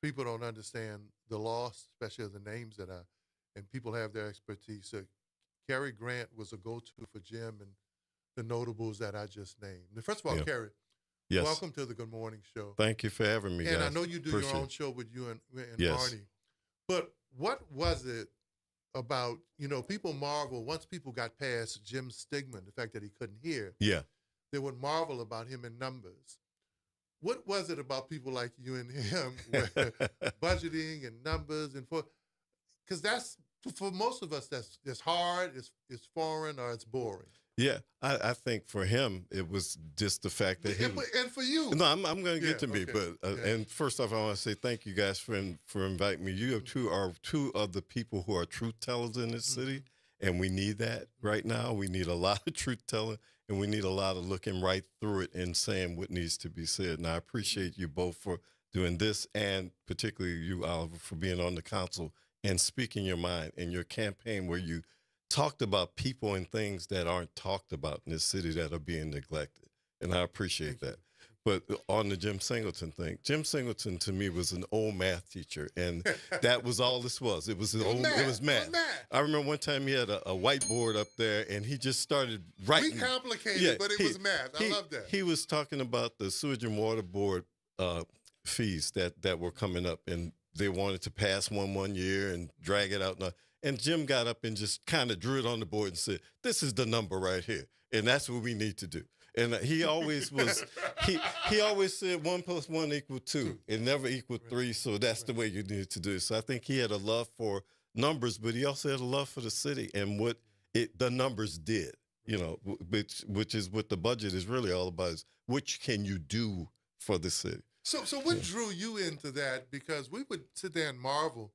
people don't understand the loss, especially of the names and people have their expertise. So Cary Grant was a go-to for Jim and the notables that I just named. First of all, Cary, yes. Welcome to the Good Morning Show. Thank you for having me, and guys. I know you do Appreciate your own it. show with you and Yes. Marty. But what was it about, people marvel, once people got past Jim's stigma, the fact that he couldn't hear, Yeah. they would marvel about him in numbers. What was it about people like you and him, where budgeting and numbers because that's, for most of us, that's hard, it's foreign, or it's boring. Yeah, I think for him it was just the fact that And for you, no, I'm going to get to me, okay. but and first off, I want to say thank you guys for inviting me. You are two of the people who are truth tellers in this city, and we need that right now. We need a lot of truth telling, and we need a lot of looking right through it and saying what needs to be said. And I appreciate you both for doing this, and particularly you, Oliver, for being on the council and speaking your mind in your campaign where you talked about people and things that aren't talked about in this city that are being neglected. And I appreciate that. But on the Jim Singleton thing, Jim Singleton to me was an old math teacher, and that was all this was. It was math. I remember one time he had a whiteboard up there, and he just started writing. We complicated, but it was math. I love that. He was talking about the Sewage and Water Board fees that were coming up, and they wanted to pass one year and drag it out. And Jim got up and just kind of drew it on the board and said, "This is the number right here, and that's what we need to do." And he always was, he always said 1 + 1 = 2. It never equaled 3, so that's the way you need to do it. So I think he had a love for numbers, but he also had a love for the city and what the numbers did, which is what the budget is really all about, is what can you do for the city. So what drew you into that? Because we would sit there and marvel,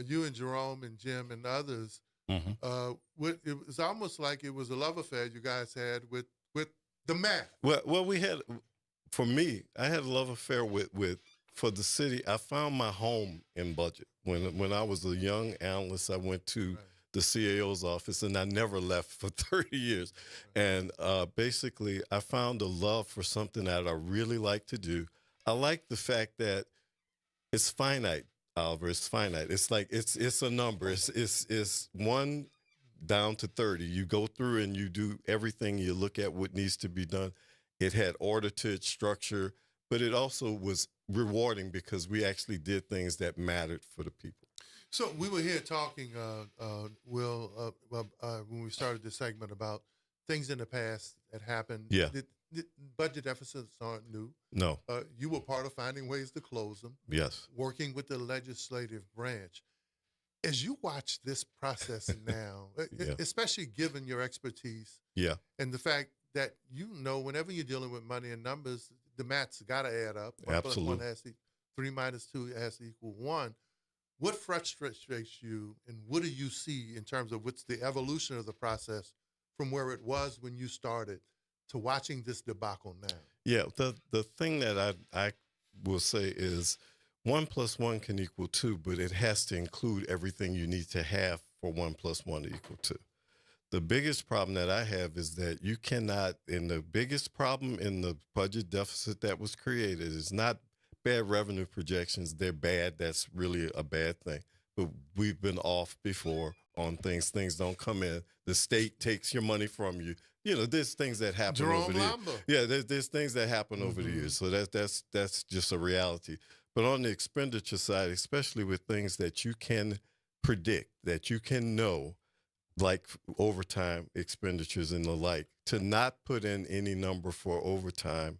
you and Jerome and Jim and others. It was almost like it was a love affair you guys had with the math. Well, we had, for me, I had a love affair for the city. I found my home in budget. When I was a young analyst, I went to the CAO's office, and I never left for 30 years. And basically, I found a love for something that I really like to do. I like the fact that it's finite, Oliver. It's finite. It's like it's a number. It's 1 down to 30. You go through and you do everything. You look at what needs to be done. It had order to its structure, but it also was rewarding because we actually did things that mattered for the people. So we were here talking, Will, when we started this segment about things in the past that happened. Yeah. The budget deficits aren't new. No. You were part of finding ways to close them. Yes. Working with the legislative branch. As you watch this process now, especially given your expertise, and the fact that whenever you're dealing with money and numbers, the math's got to add up. 1 + 1 has to 3 - 2 has to equal 1. What frustrates you, and what do you see in terms of what's the evolution of the process from where it was when you started to watching this debacle now? Yeah, the thing that I will say is 1 + 1 can equal 2, but it has to include everything you need to have for 1 + 1 to equal 2. The biggest problem that I have is that you cannot, and the biggest problem in the budget deficit that was created is not bad revenue projections. They're bad. That's really a bad thing. But we've been off before on things. Things don't come in. The state takes your money from you. You know, there's things that happen Jerome over the years. Lamba. Yeah, there's things that happen over the years. So that's just a reality. But on the expenditure side, especially with things that you can predict, that you can know, like overtime expenditures and the like, to not put in any number for overtime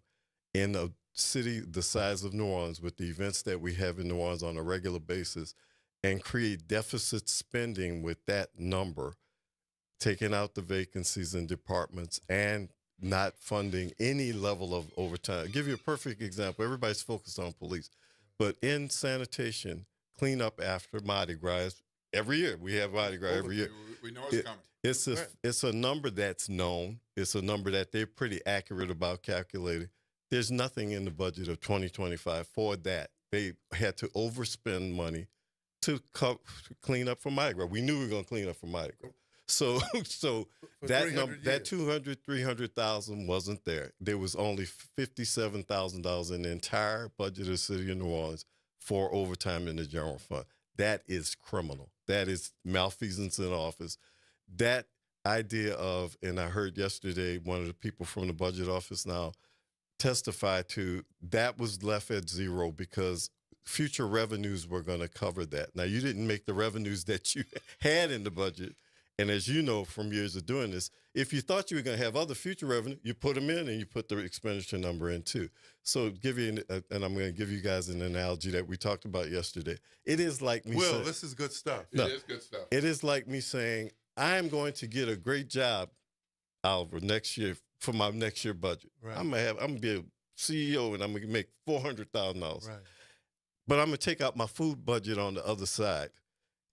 in a city the size of New Orleans with the events that we have in New Orleans on a regular basis and create deficit spending with that number, taking out the vacancies in departments and not funding any level of overtime. I'll give you a perfect example. Everybody's focused on police, but in sanitation, cleanup after Mardi Gras, every year we have Mardi Gras every year. We know it's coming. It's a number that's known. It's a number that they're pretty accurate about calculating. There's nothing in the budget of 2025 for that. They had to overspend money to clean up for Mardi Gras. We knew we were going to clean up for Mardi Gras. So that number, that 300,000 wasn't there. There was only $57,000 in the entire budget of the city of New Orleans for overtime in the general fund. That is criminal. That is malfeasance in office. That idea of, and I heard yesterday one of the people from the budget office now testify to, that was left at zero because future revenues were going to cover that. Now, you didn't make the revenues that you had in the budget. And as you know from years of doing this, if you thought you were going to have other future revenue, you put them in and you put the expenditure number in too. So give you, and I'm going to give you guys an analogy that we talked about yesterday. It is like me saying, this is good stuff. It is good stuff. It is like me saying, I'm going to get a great job, Oliver, next year for my next year budget. Right. I'm going to be a CEO and I'm going to make $400,000. Right. But I'm going to take out my food budget on the other side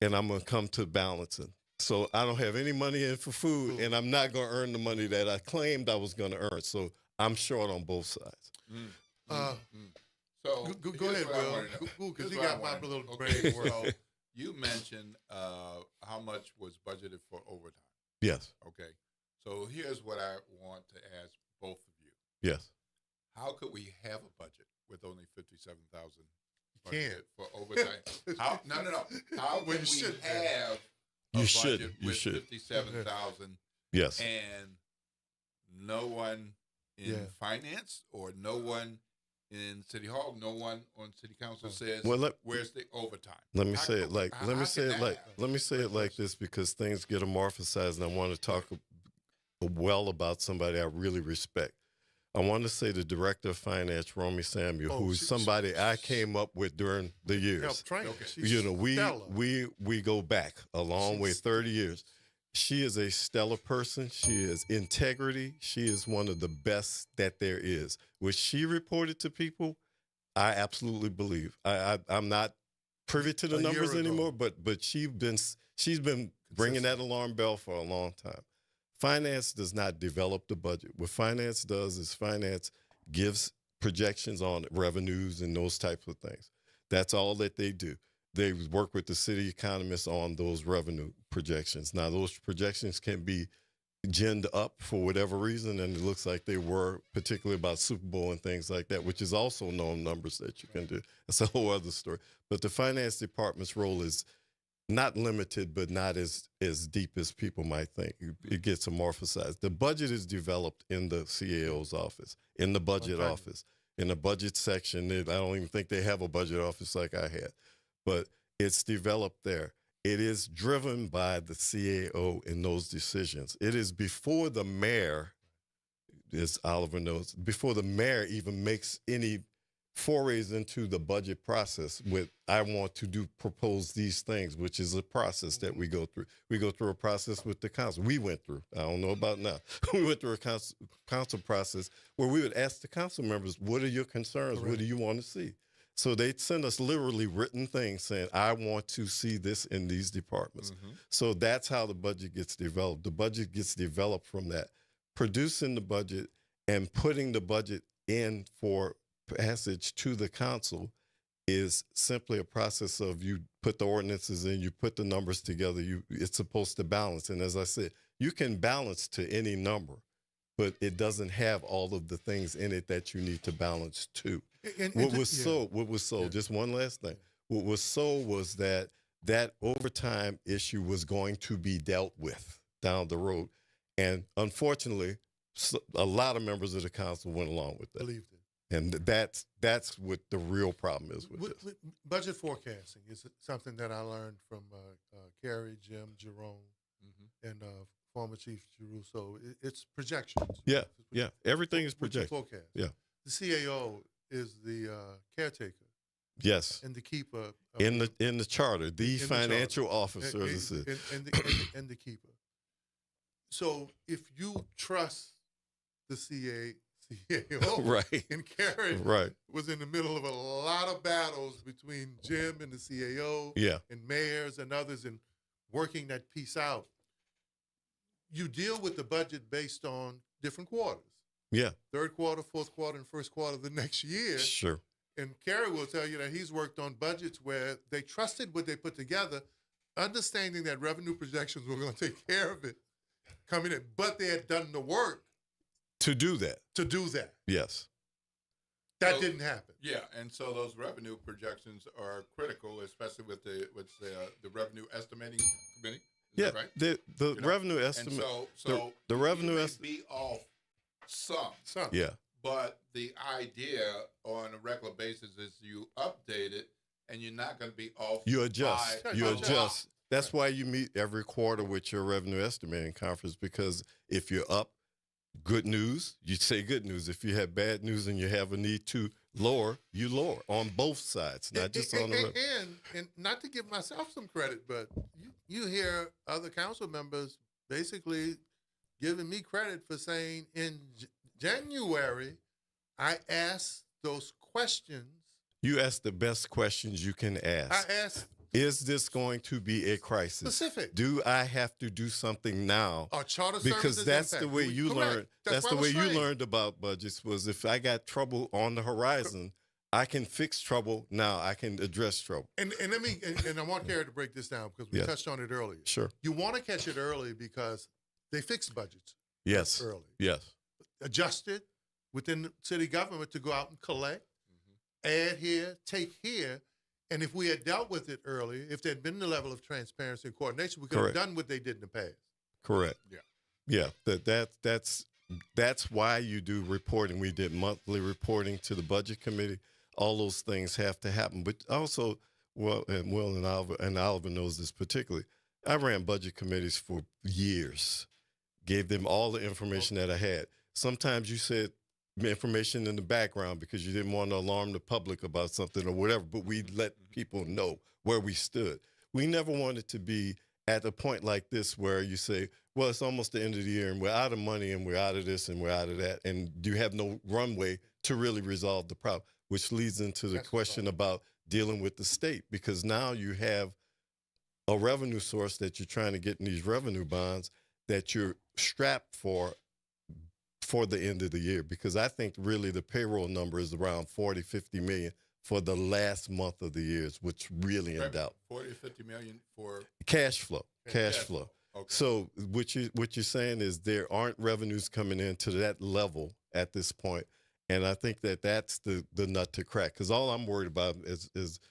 and I'm going to come to balancing. So I don't have any money in for food, and I'm not going to earn the money that I claimed I was going to earn. So I'm short on both sides. So go ahead, Will, because you got my little brain work. So you mentioned how much was budgeted for overtime. Yes. Okay. So here's what I want to ask both of you. Yes. How could we have a budget with only $57,000 can't. for overtime? How, no. How can we have a You should. budget You with should. 57,000? Yes. And no one in finance or no one in City Hall, no one on City Council says, "Where's the overtime?" Let me say it like this, because things get amorphized, and I want to talk well about somebody I really respect. I want to say the director of finance, Romy Samuel, who's somebody I came up with during the years. You know, we go back a long way, 30 years. She is a stellar person. She is integrity. She is one of the best that there is. What she reported to people, I absolutely believe. I'm not privy to the numbers anymore, but she's been bringing that alarm bell for a long time. Finance does not develop the budget. What finance does is finance gives projections on revenues and those types of things. That's all that they do. They work with the city economists on those revenue projections. Now, those projections can be ginned up for whatever reason, and it looks like they were, particularly about Super Bowl and things like that, which is also known numbers that you can do. That's a whole other story. But the finance department's role is not limited, but not as deep as people might think. It gets amorphized. The budget is developed in the CAO's office, in the budget office, in the budget section. I don't even think they have a budget office like I had, but it's developed there. It is driven by the CAO in those decisions. It is before the mayor, as Oliver knows, before the mayor even makes any forays into the budget process with, I want to propose these things, which is a process that we go through. We go through a process with the council. We went through, I don't know about now. We went through a council process where we would ask the council members, what are your concerns? What do you want to see? So they'd send us literally written things saying, I want to see this in these departments. So that's how the budget gets developed. The budget gets developed from that. Producing the budget and putting the budget in for passage to the council is simply a process of, you put the ordinances in, you put the numbers together, it's supposed to balance. And as I said, you can balance to any number, but it doesn't have all of the things in it that you need to balance to. What was sold, just one last thing. What was sold was that overtime issue was going to be dealt with down the road. And unfortunately, a lot of members of the council went along with that. Believed it. And that's what the real problem is with this. Budget forecasting is something that I learned from Carrie, Jim, Jerome, and former Chief Giruso. It's projections. Yeah. Everything is projected. Forecast. Yeah. The CAO is the caretaker. Yes. And the keeper. In the charter, the financial officer of the city. And the keeper. So if you trust the CAO, right, and Carrie right. was in the middle of a lot of battles between Jim and the CAO, and mayors and others, and working that piece out. You deal with the budget based on different quarters. Yeah. Third quarter, fourth quarter, and first quarter of the next year. Sure. And Kerry will tell you that he's worked on budgets where they trusted what they put together, understanding that revenue projections were going to take care of it coming in, but they had done the work to do that. That Yes. didn't happen. Yeah, and so those revenue projections are critical, especially with the revenue estimating committee. Is that right? The revenue estimate. And so the revenue estimate be off some. Yeah. But the idea on a regular basis is you update it, and you're not going to be off. You adjust. That's why you meet every quarter with your revenue estimating conference, because if you're up, good news, you say good news. If you have bad news and you have a need to lower, you lower on both sides, not just on the revenue. And not to give myself some credit, but you hear other council members basically giving me credit for saying in January, I asked those questions. You ask the best questions you can ask. I asked, is this going to be a crisis? Specific. Do I have to do something now? Our charter because services that's impact. the way you Correct. learned. That's the what way I'm you saying. learned about budgets was if I got trouble on the horizon, I can fix trouble now. I can address trouble. And let me and I want Carrie to break this down because we touched on it earlier. Sure. You want to catch it early because they fix budgets. Yes. Early. Yes. Adjusted within the city government to go out and collect, add here, take here. And if we had dealt with it early, if there had been the level of transparency and coordination, we could have done what they did in the past. Correct. Yeah. Yeah. That's why you do reporting. We did monthly reporting to the budget committee. All those things have to happen. But also, Will and Oliver knows this particularly. I ran budget committees for years, gave them all the information that I had. Sometimes you said information in the background because you didn't want to alarm the public about something or whatever, but we let people know where we stood. We never wanted to be at a point like this where you say, well, it's almost the end of the year and we're out of money and we're out of this and we're out of that, and you have no runway to really resolve the problem, which leads into the question about dealing with the state, because now you have a revenue source that you're trying to get in these revenue bonds that you're strapped for the end of the year, because I think really the payroll number is around 40, 50 million for the last month of the year, which really in doubt. 40 to 50 million for cash flow. Cash flow. Okay. So what you're saying is there aren't revenues coming in to that level at this point, and I think that's the nut to crack. Because all I'm worried about is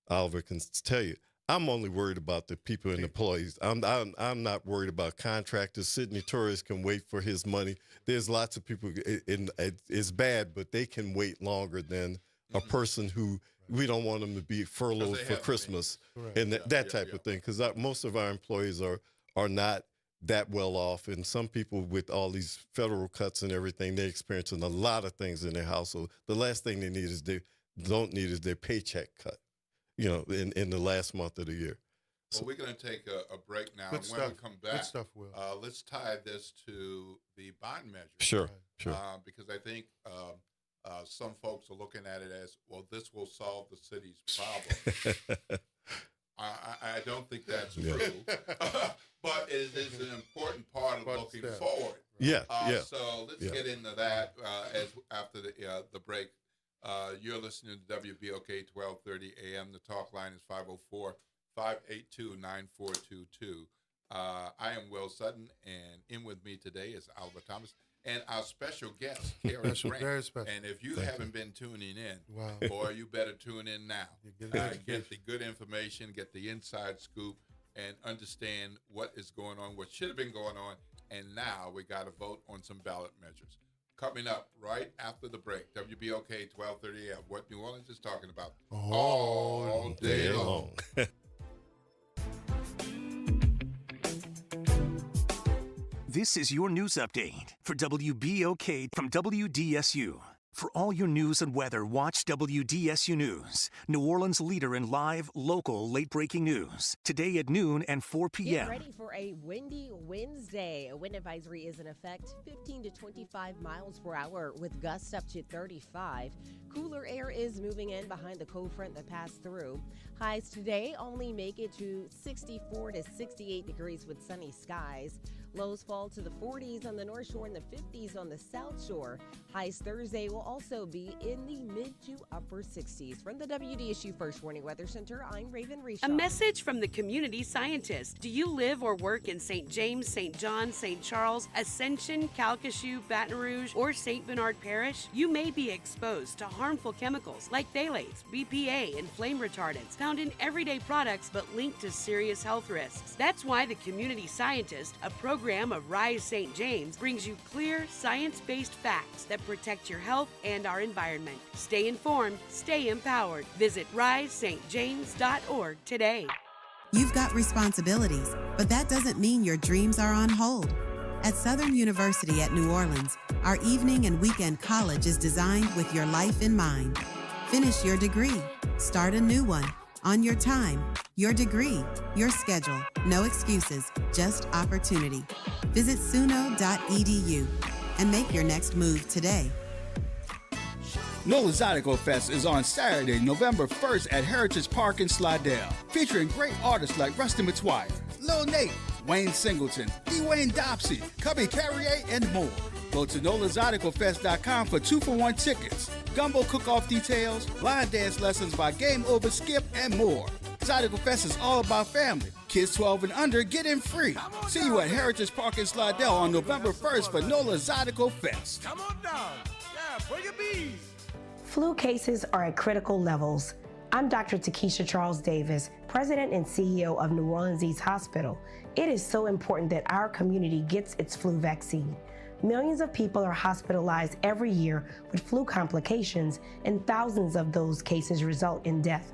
Oliver can tell you, I'm only worried about the people and employees. I'm not worried about contractors. Sidney Torres can wait for his money. There's lots of people. It's bad, but they can wait longer than a person who we don't want them to be furloughed for Christmas and that type of thing. Because most of our employees are not that well off, and some people with all these federal cuts and everything, they're experiencing a lot of things in their household. The last thing they don't need is their paycheck cut. In the last month of the year. Well, we're going to take a break now. Good and when stuff. we come back, Good stuff, Will. Let's tie this to the bond measure. Sure. Because I think some folks are looking at it as, well, this will solve the city's problem. I don't think that's true. But it is an important part of looking forward. Yeah. So let's get into that after the break. You're listening to WBOK 1230 AM. The talk line is 504-582-9422. I am Will Sutton, and in with me today is Oliver Thomas. and our special guest, Carrie Grant. Very special. And if you haven't been tuning in, Wow. boy, you better tune in now. Get the good information, get the inside scoop, and understand what is going on, what should have been going on, and now we got to vote on some ballot measures. Coming up right after the break, WBOK 1230 AM, what New Orleans is talking about all day long. This is your news update for WBOK from WDSU. For all your news and weather, watch WDSU News, New Orleans' leader in live, local, late-breaking news. Today at noon and 4 p.m. Get ready for a windy Wednesday. A wind advisory is in effect, 15 to 25 miles per hour with gusts up to 35. Cooler air is moving in behind the cold front that passed through. Highs today only make it to 64 to 68 degrees with sunny skies. Lows fall to the 40s on the North Shore and the 50s on the South Shore. Highs Thursday will also be in the mid to upper 60s. From the WDSU First Warning Weather Center, I'm Raven Rishaw. A message from the community scientist. Do you live or work in St. James, St. John, St. Charles, Ascension, Calcasieu, Baton Rouge, or St. Bernard Parish? You may be exposed to harmful chemicals like phthalates, BPA, and flame retardants found in everyday products but linked to serious health risks. That's why the community scientist, a program of Rise St. James, brings you clear, science-based facts that protect your health and our environment. Stay informed, stay empowered. Visit risestjames.org today. You've got responsibilities, but that doesn't mean your dreams are on hold. At Southern University at New Orleans, our evening and weekend college is designed with your life in mind. Finish your degree, start a new one, on your time, your degree, your schedule. No excuses, just opportunity. Visit suno.edu and make your next move today. NOLA Zydeco Fest is on Saturday, November 1st at Heritage Park in Slidell, featuring great artists like Rusty McTwire, Lil Nate, Wayne Singleton, Dwayne Dopsy, Cubby Carrier, and more. Go to NOLAZydecofest.com for 2-for-1 tickets, gumbo cook-off details, line dance lessons by Game Over Skip, and more. Zydeco Fest is all about family. Kids 12 and under get in free. See you at Heritage Park in Slidell on November 1st for NOLA Zydeco Fest. Come on down. Yeah, bring your bees. Flu cases are at critical levels. I'm Dr. Takesha Charles Davis, President and CEO of New Orleans East Hospital. It is so important that our community gets its flu vaccine. Millions of people are hospitalized every year with flu complications, and thousands of those cases result in death.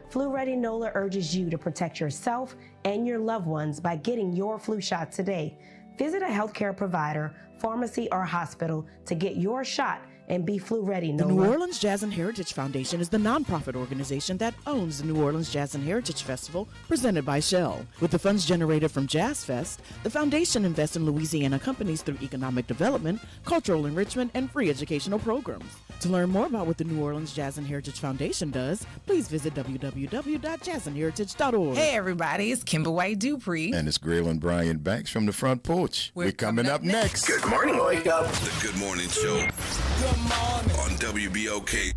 Flu Ready NOLA urges you to protect yourself and your loved ones by getting your flu shot today. Visit a healthcare provider, pharmacy, or hospital to get your shot and be flu ready, The NOLA. New Orleans Jazz and Heritage Foundation is the nonprofit organization that owns the New Orleans Jazz and Heritage Festival presented by Shell. With the funds generated from Jazz Fest, the foundation invests in Louisiana companies through economic development, cultural enrichment, and free educational programs. To learn more about what the New Orleans Jazz and Heritage Foundation does, please visit www.jazzandheritage.org. Hey everybody, it's Kimber White Dupree. And it's Graylin Bryant Banks from the front porch. We're coming up next. Good morning, Wake Up. The Good Morning Show. Good morning. On WBOK.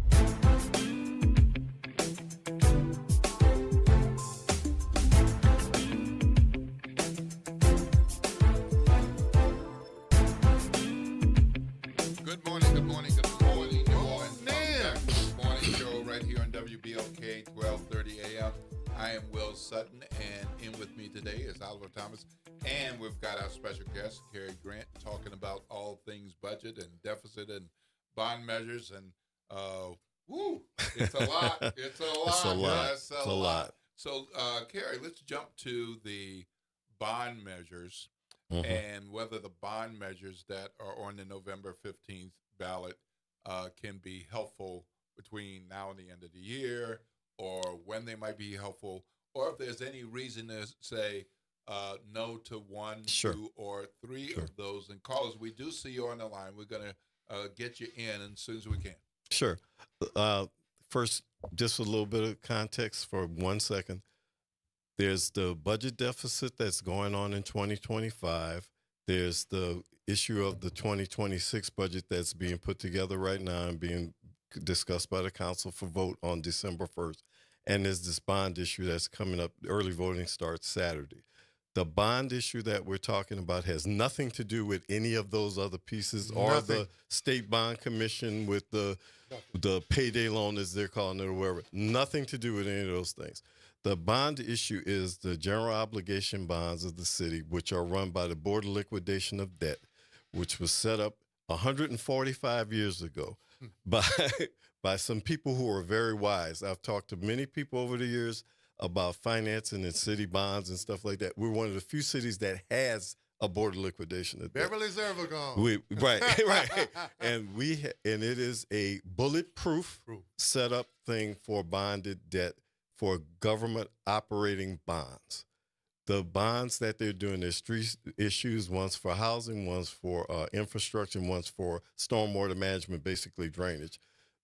Good morning, good morning, good morning, New Orleans. Good morning show right here on WBOK 1230 AM. I am Will Sutton, and in with me today is Oliver Thomas, and we've got our special guest, Carrie Grant, talking about all things budget and deficit and bond measures, and it's a lot. It's a lot. It's a lot. It's It's a lot. So, Carrie, let's jump to the bond measures. Mhm. And whether the bond measures that are on the November 15th ballot can be helpful between now and the end of the year, or when they might be helpful, or if there's any reason to say no to one, Sure. 2, or 3 of those. And callers, we do see you on the line. We're going to get you in as soon as we can. Sure. First, just a little bit of context for 1 second. There's the budget deficit that's going on in 2025. There's the issue of the 2026 budget that's being put together right now and being discussed by the council for vote on December 1st. And there's this bond issue that's coming up. Early voting starts Saturday. The bond issue that we're talking about has nothing to do with any of those other pieces or Nothing. the State Bond Commission with the payday loan, as they're calling it, or whatever. Nothing to do with any of those things. The bond issue is the general obligation bonds of the city, which are run by the Board of Liquidation of Debt, which was set up 145 years ago by some people who are very wise. I've talked to many people over the years about financing and city bonds and stuff like that. We're one of the few cities that has a Board of Liquidation of Debt. Beverly Zervagon. Right. And and it is a bulletproof setup thing for bonded debt for government operating bonds. The bonds that they're doing, there's three issues: one's for housing, one's for infrastructure, and one's for stormwater management, basically drainage.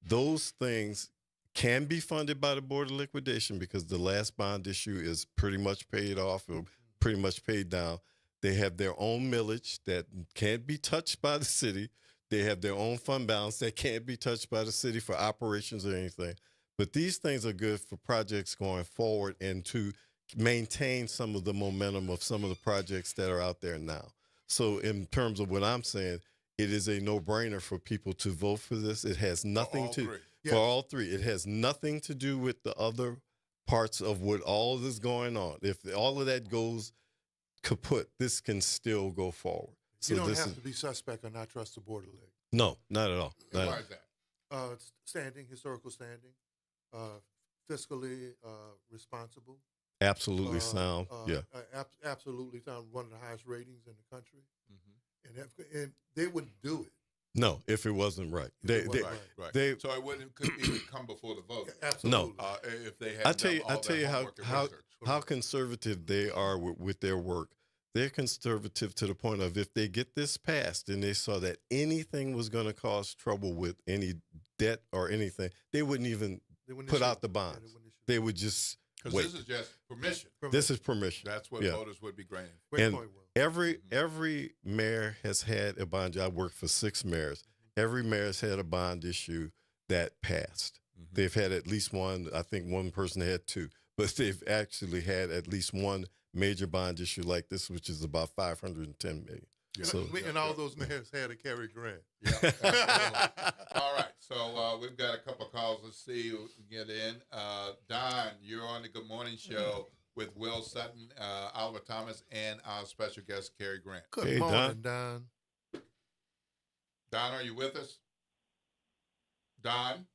Those things can be funded by the Board of Liquidation because the last bond issue is pretty much paid off or pretty much paid down. They have their own millage that can't be touched by the city. They have their own fund balance that can't be touched by the city for operations or anything. But these things are good for projects going forward and to maintain some of the momentum of some of the projects that are out there now. So in terms of what I'm saying, it is a no-brainer for people to vote for this. It has nothing for all three. It has nothing to do with the other parts of what all is going on. If all of that goes kaput, this can still go forward. So You don't have to be suspect or not trust the Board of Leg. No, not at all. And why is that? Standing, historical standing, fiscally responsible. Absolutely sound. Absolutely sound. One of the highest ratings in the country. And they wouldn't do it. No, if it wasn't right. Right. So it wouldn't even come before the vote. Absolutely. No. If they had I tell you how conservative they are with their work. They're conservative to the point of if they get this passed and they saw that anything was going to cause trouble with any debt or anything, they wouldn't even put out the bonds. They would just because wait. this is just permission. This is permission. That's what voters would be granted. And every mayor has had a bond. I worked for 6 mayors. Every mayor has had a bond issue that passed. They've had at least one. I think one person had 2, but they've actually had at least one major bond issue like this, which is about $510 million. And all those mayors had a Cary Grant. Yeah, absolutely. All right, so we've got a couple of calls. Let's see who can get in. Don, you're on the Good Morning Show with Will Sutton, Oliver Thomas, and our special guest, Cary Grant. Good morning, Don. Don, are you with us? Don?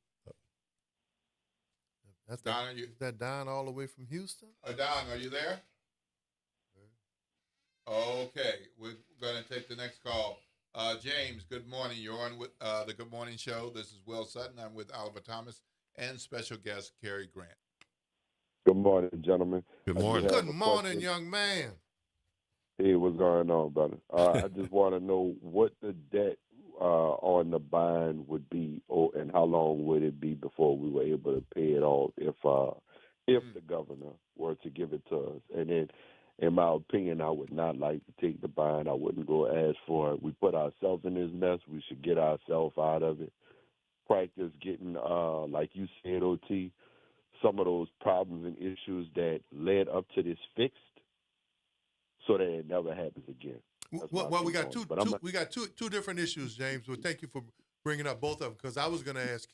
Is that Don all the way from Houston? Don, are you there? Okay, we're going to take the next call. James, good morning. You're on with the Good Morning Show. This is Will Sutton. I'm with Oliver Thomas and special guest Cary Grant. Good morning, gentlemen. Good morning. Good morning, young man. Hey, what's going on, brother? I just want to know what the debt on the bond would be, and how long would it be before we were able to pay it off if the governor were to give it to us. And then, in my opinion, I would not like to take the bond. I wouldn't go ask for it. We put ourselves in this mess. We should get ourselves out of it. Practice getting, like you said, OT, some of those problems and issues that led up to this fixed, so that it never happens again. Well, we got two different issues, James. Well, thank you for bringing up both of them, because I was going to ask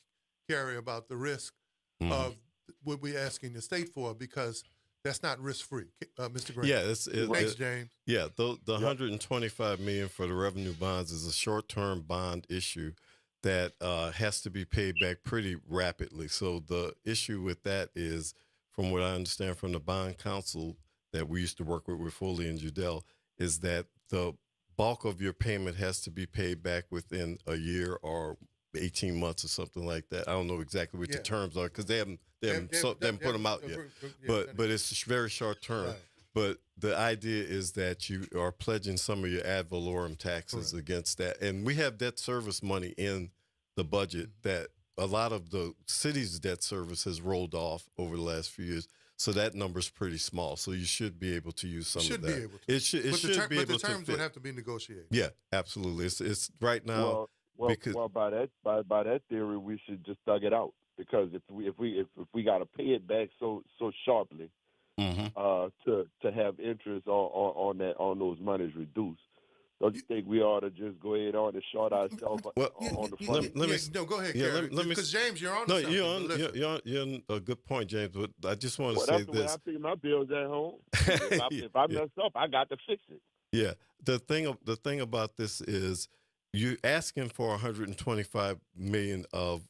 Cary about the risk of what we're asking the state for, because that's not risk-free, Mr. Grant. Yeah, thanks, James. Yeah, the $125 million for the revenue bonds is a short-term bond issue that has to be paid back pretty rapidly. So the issue with that is, from what I understand from the bond council that we used to work with Foley and Judell, is that the bulk of your payment has to be paid back within a year or 18 months or something like that. I don't know exactly what the terms are, because they haven't put them out yet. But it's very short term. Right. But the idea is that you are pledging some of your ad valorem taxes against that. And we have debt service money in the budget that a lot of the city's debt service has rolled off over the last few years. So that number's pretty small. So you should be able to use some of that. Be able to. It should be able to. But the terms would have to be negotiated. Yeah, absolutely. It's right now. Well, by that theory, we should just thug it out, because if we got to pay it back so sharply, to have interest on those monies reduced. Don't you think we ought to just go ahead on and short ourselves on the front? No, go ahead, yeah, Gary. let me, Because James, you're on. No, something. you're on a good point, James. But I just want to say That's the way this. I pay my bills at home. If I mess up, I got to fix it. Yeah, the thing about this is you're asking for 125 million of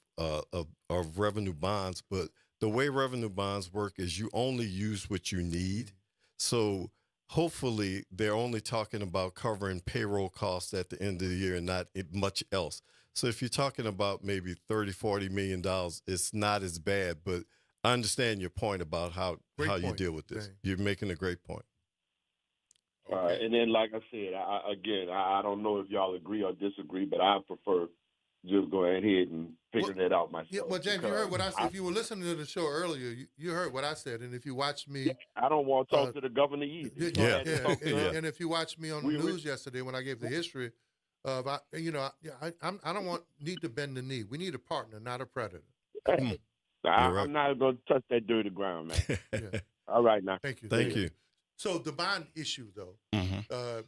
revenue bonds, but the way revenue bonds work is you only use what you need. So hopefully they're only talking about covering payroll costs at the end of the year and not much else. So if you're talking about maybe $30-40 million, it's not as bad. But I understand your point about how you deal with this. You're making a great point. All right, and then like I said, I don't know if y'all agree or disagree, but I prefer just go ahead and figure that out myself. Yeah, well, James, you heard what I said. If you were listening to the show earlier, you heard what I said. And if you watched me, I don't want to talk to the governor either. And if you watched me on the news yesterday when I gave the history of, I don't need to bend the knee. We need a partner, not a predator. I'm not going to touch that dirty ground, man. All right, now. Thank you. Thank you. So the bond issue, though,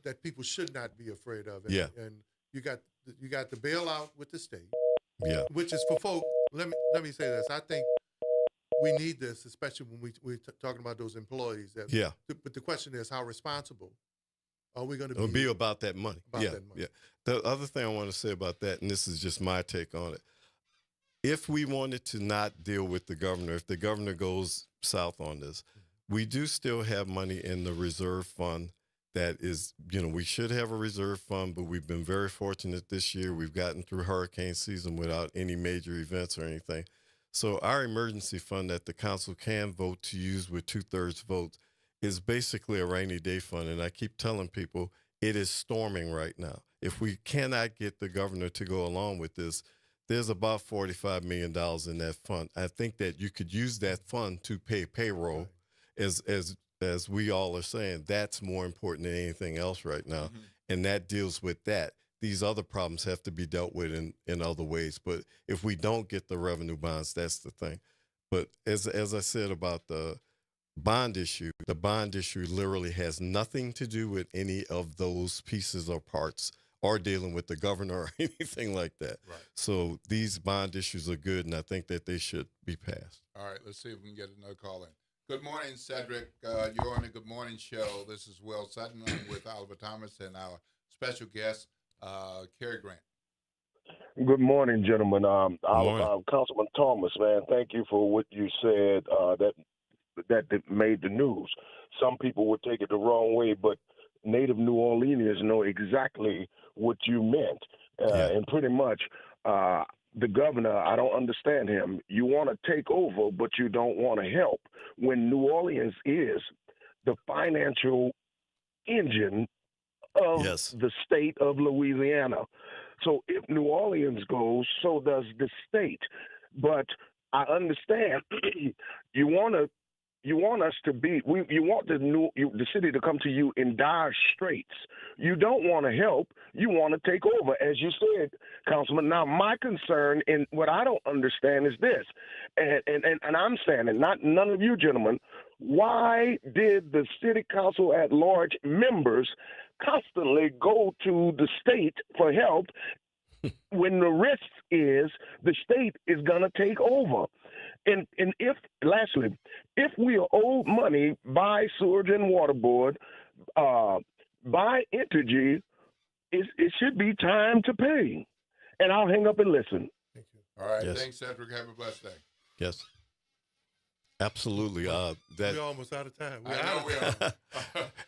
that people should not be afraid of. And, and you got the bailout with the state. Yeah. Which is for folk. Let me say this. I think we need this, especially when we're talking about those employees. But the question is, how responsible are we going to be? It'll be about that money. Yeah. The other thing I want to say about that, and this is just my take on it, if we wanted to not deal with the governor, if the governor goes south on this, we do still have money in the reserve fund that is, we should have a reserve fund, but we've been very fortunate this year. We've gotten through hurricane season without any major events or anything. So our emergency fund that the council can vote to use with 2/3 votes is basically a rainy day fund. And I keep telling people it is storming right now. If we cannot get the governor to go along with this, there's about $45 million in that fund. I think that you could use that fund to pay payroll. As we all are saying, that's more important than anything else right now. And that deals with that. These other problems have to be dealt with in other ways. But if we don't get the revenue bonds, that's the thing. But as I said about the bond issue literally has nothing to do with any of those pieces or parts or dealing with the governor or anything like that. Right. So these bond issues are good, and I think that they should be passed. All right, let's see if we can get another call in. Good morning, Cedric. You're on the Good Morning Show. This is Will Sutton. I'm with Oliver Thomas and our special guest, Cary Grant. Good morning, gentlemen. Councilman Thomas, man, thank you for what you said that made the news. Some people would take it the wrong way, but native New Orleanians know exactly what you meant. And pretty much the governor, I don't understand him. You want to take over, but you don't want to help. When New Orleans is the financial engine of the state of Louisiana. So if New Orleans goes, so does the state. But I understand you want us to be. You want the city to come to you in dire straits. You don't want to help. You want to take over, as you said, Councilman. Now, my concern and what I don't understand is this, and I'm saying it, none of you gentlemen. Why did the city council at large members constantly go to the state for help when the risk is the state is going to take over? And if we are owed money by Sewerage and Water Board, by Entergy, it should be time to pay. And I'll hang up and listen. Thank you. All right. Thanks, Cedric. Have a blessed day. Yes. Absolutely. We're almost out of time. We are.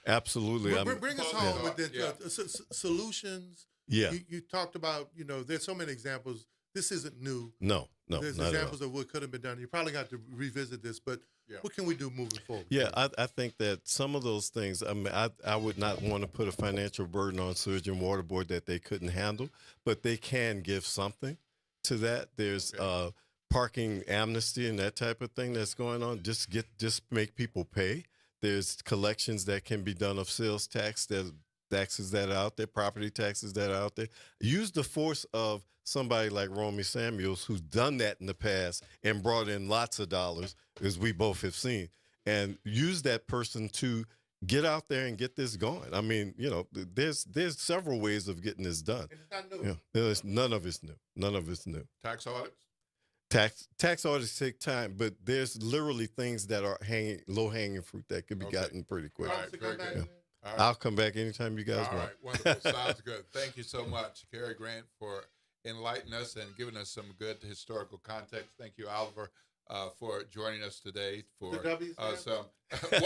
Absolutely. Bring us home with the solutions. Yeah. You talked about, there's so many examples. This isn't new. No. There's examples of what could have been done. You probably got to revisit this, but what can we do moving forward? Yeah, I think that some of those things, I would not want to put a financial burden on Sewage and Water Board that they couldn't handle, but they can give something to that. There's parking amnesty and that type of thing that's going on. Just make people pay. There's collections that can be done of sales tax, there's taxes that are out there, property taxes that are out there. Use the force of somebody like Romy Samuels, who's done that in the past and brought in lots of dollars, as we both have seen. and use that person to get out there and get this going. I mean, there's several ways of getting this done. And it's not new. None of it's new. None of it's new. Tax audits? Tax audits take time, but there's literally things that are low hanging fruit that could be gotten pretty quick. All right, very good. Yeah. All right. I'll come back anytime you guys All want. right, wonderful. Sounds good. Thank you so much, Cary Grant, for enlightening us and giving us some good historical context. Thank you, Oliver, for joining us today for some. I'm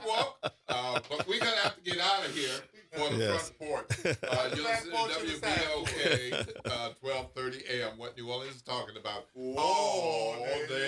woke. But we're gonna have to get out of here for the front porch. You're listening to WBOK 12:30 a.m. What New Orleans is talking about all day.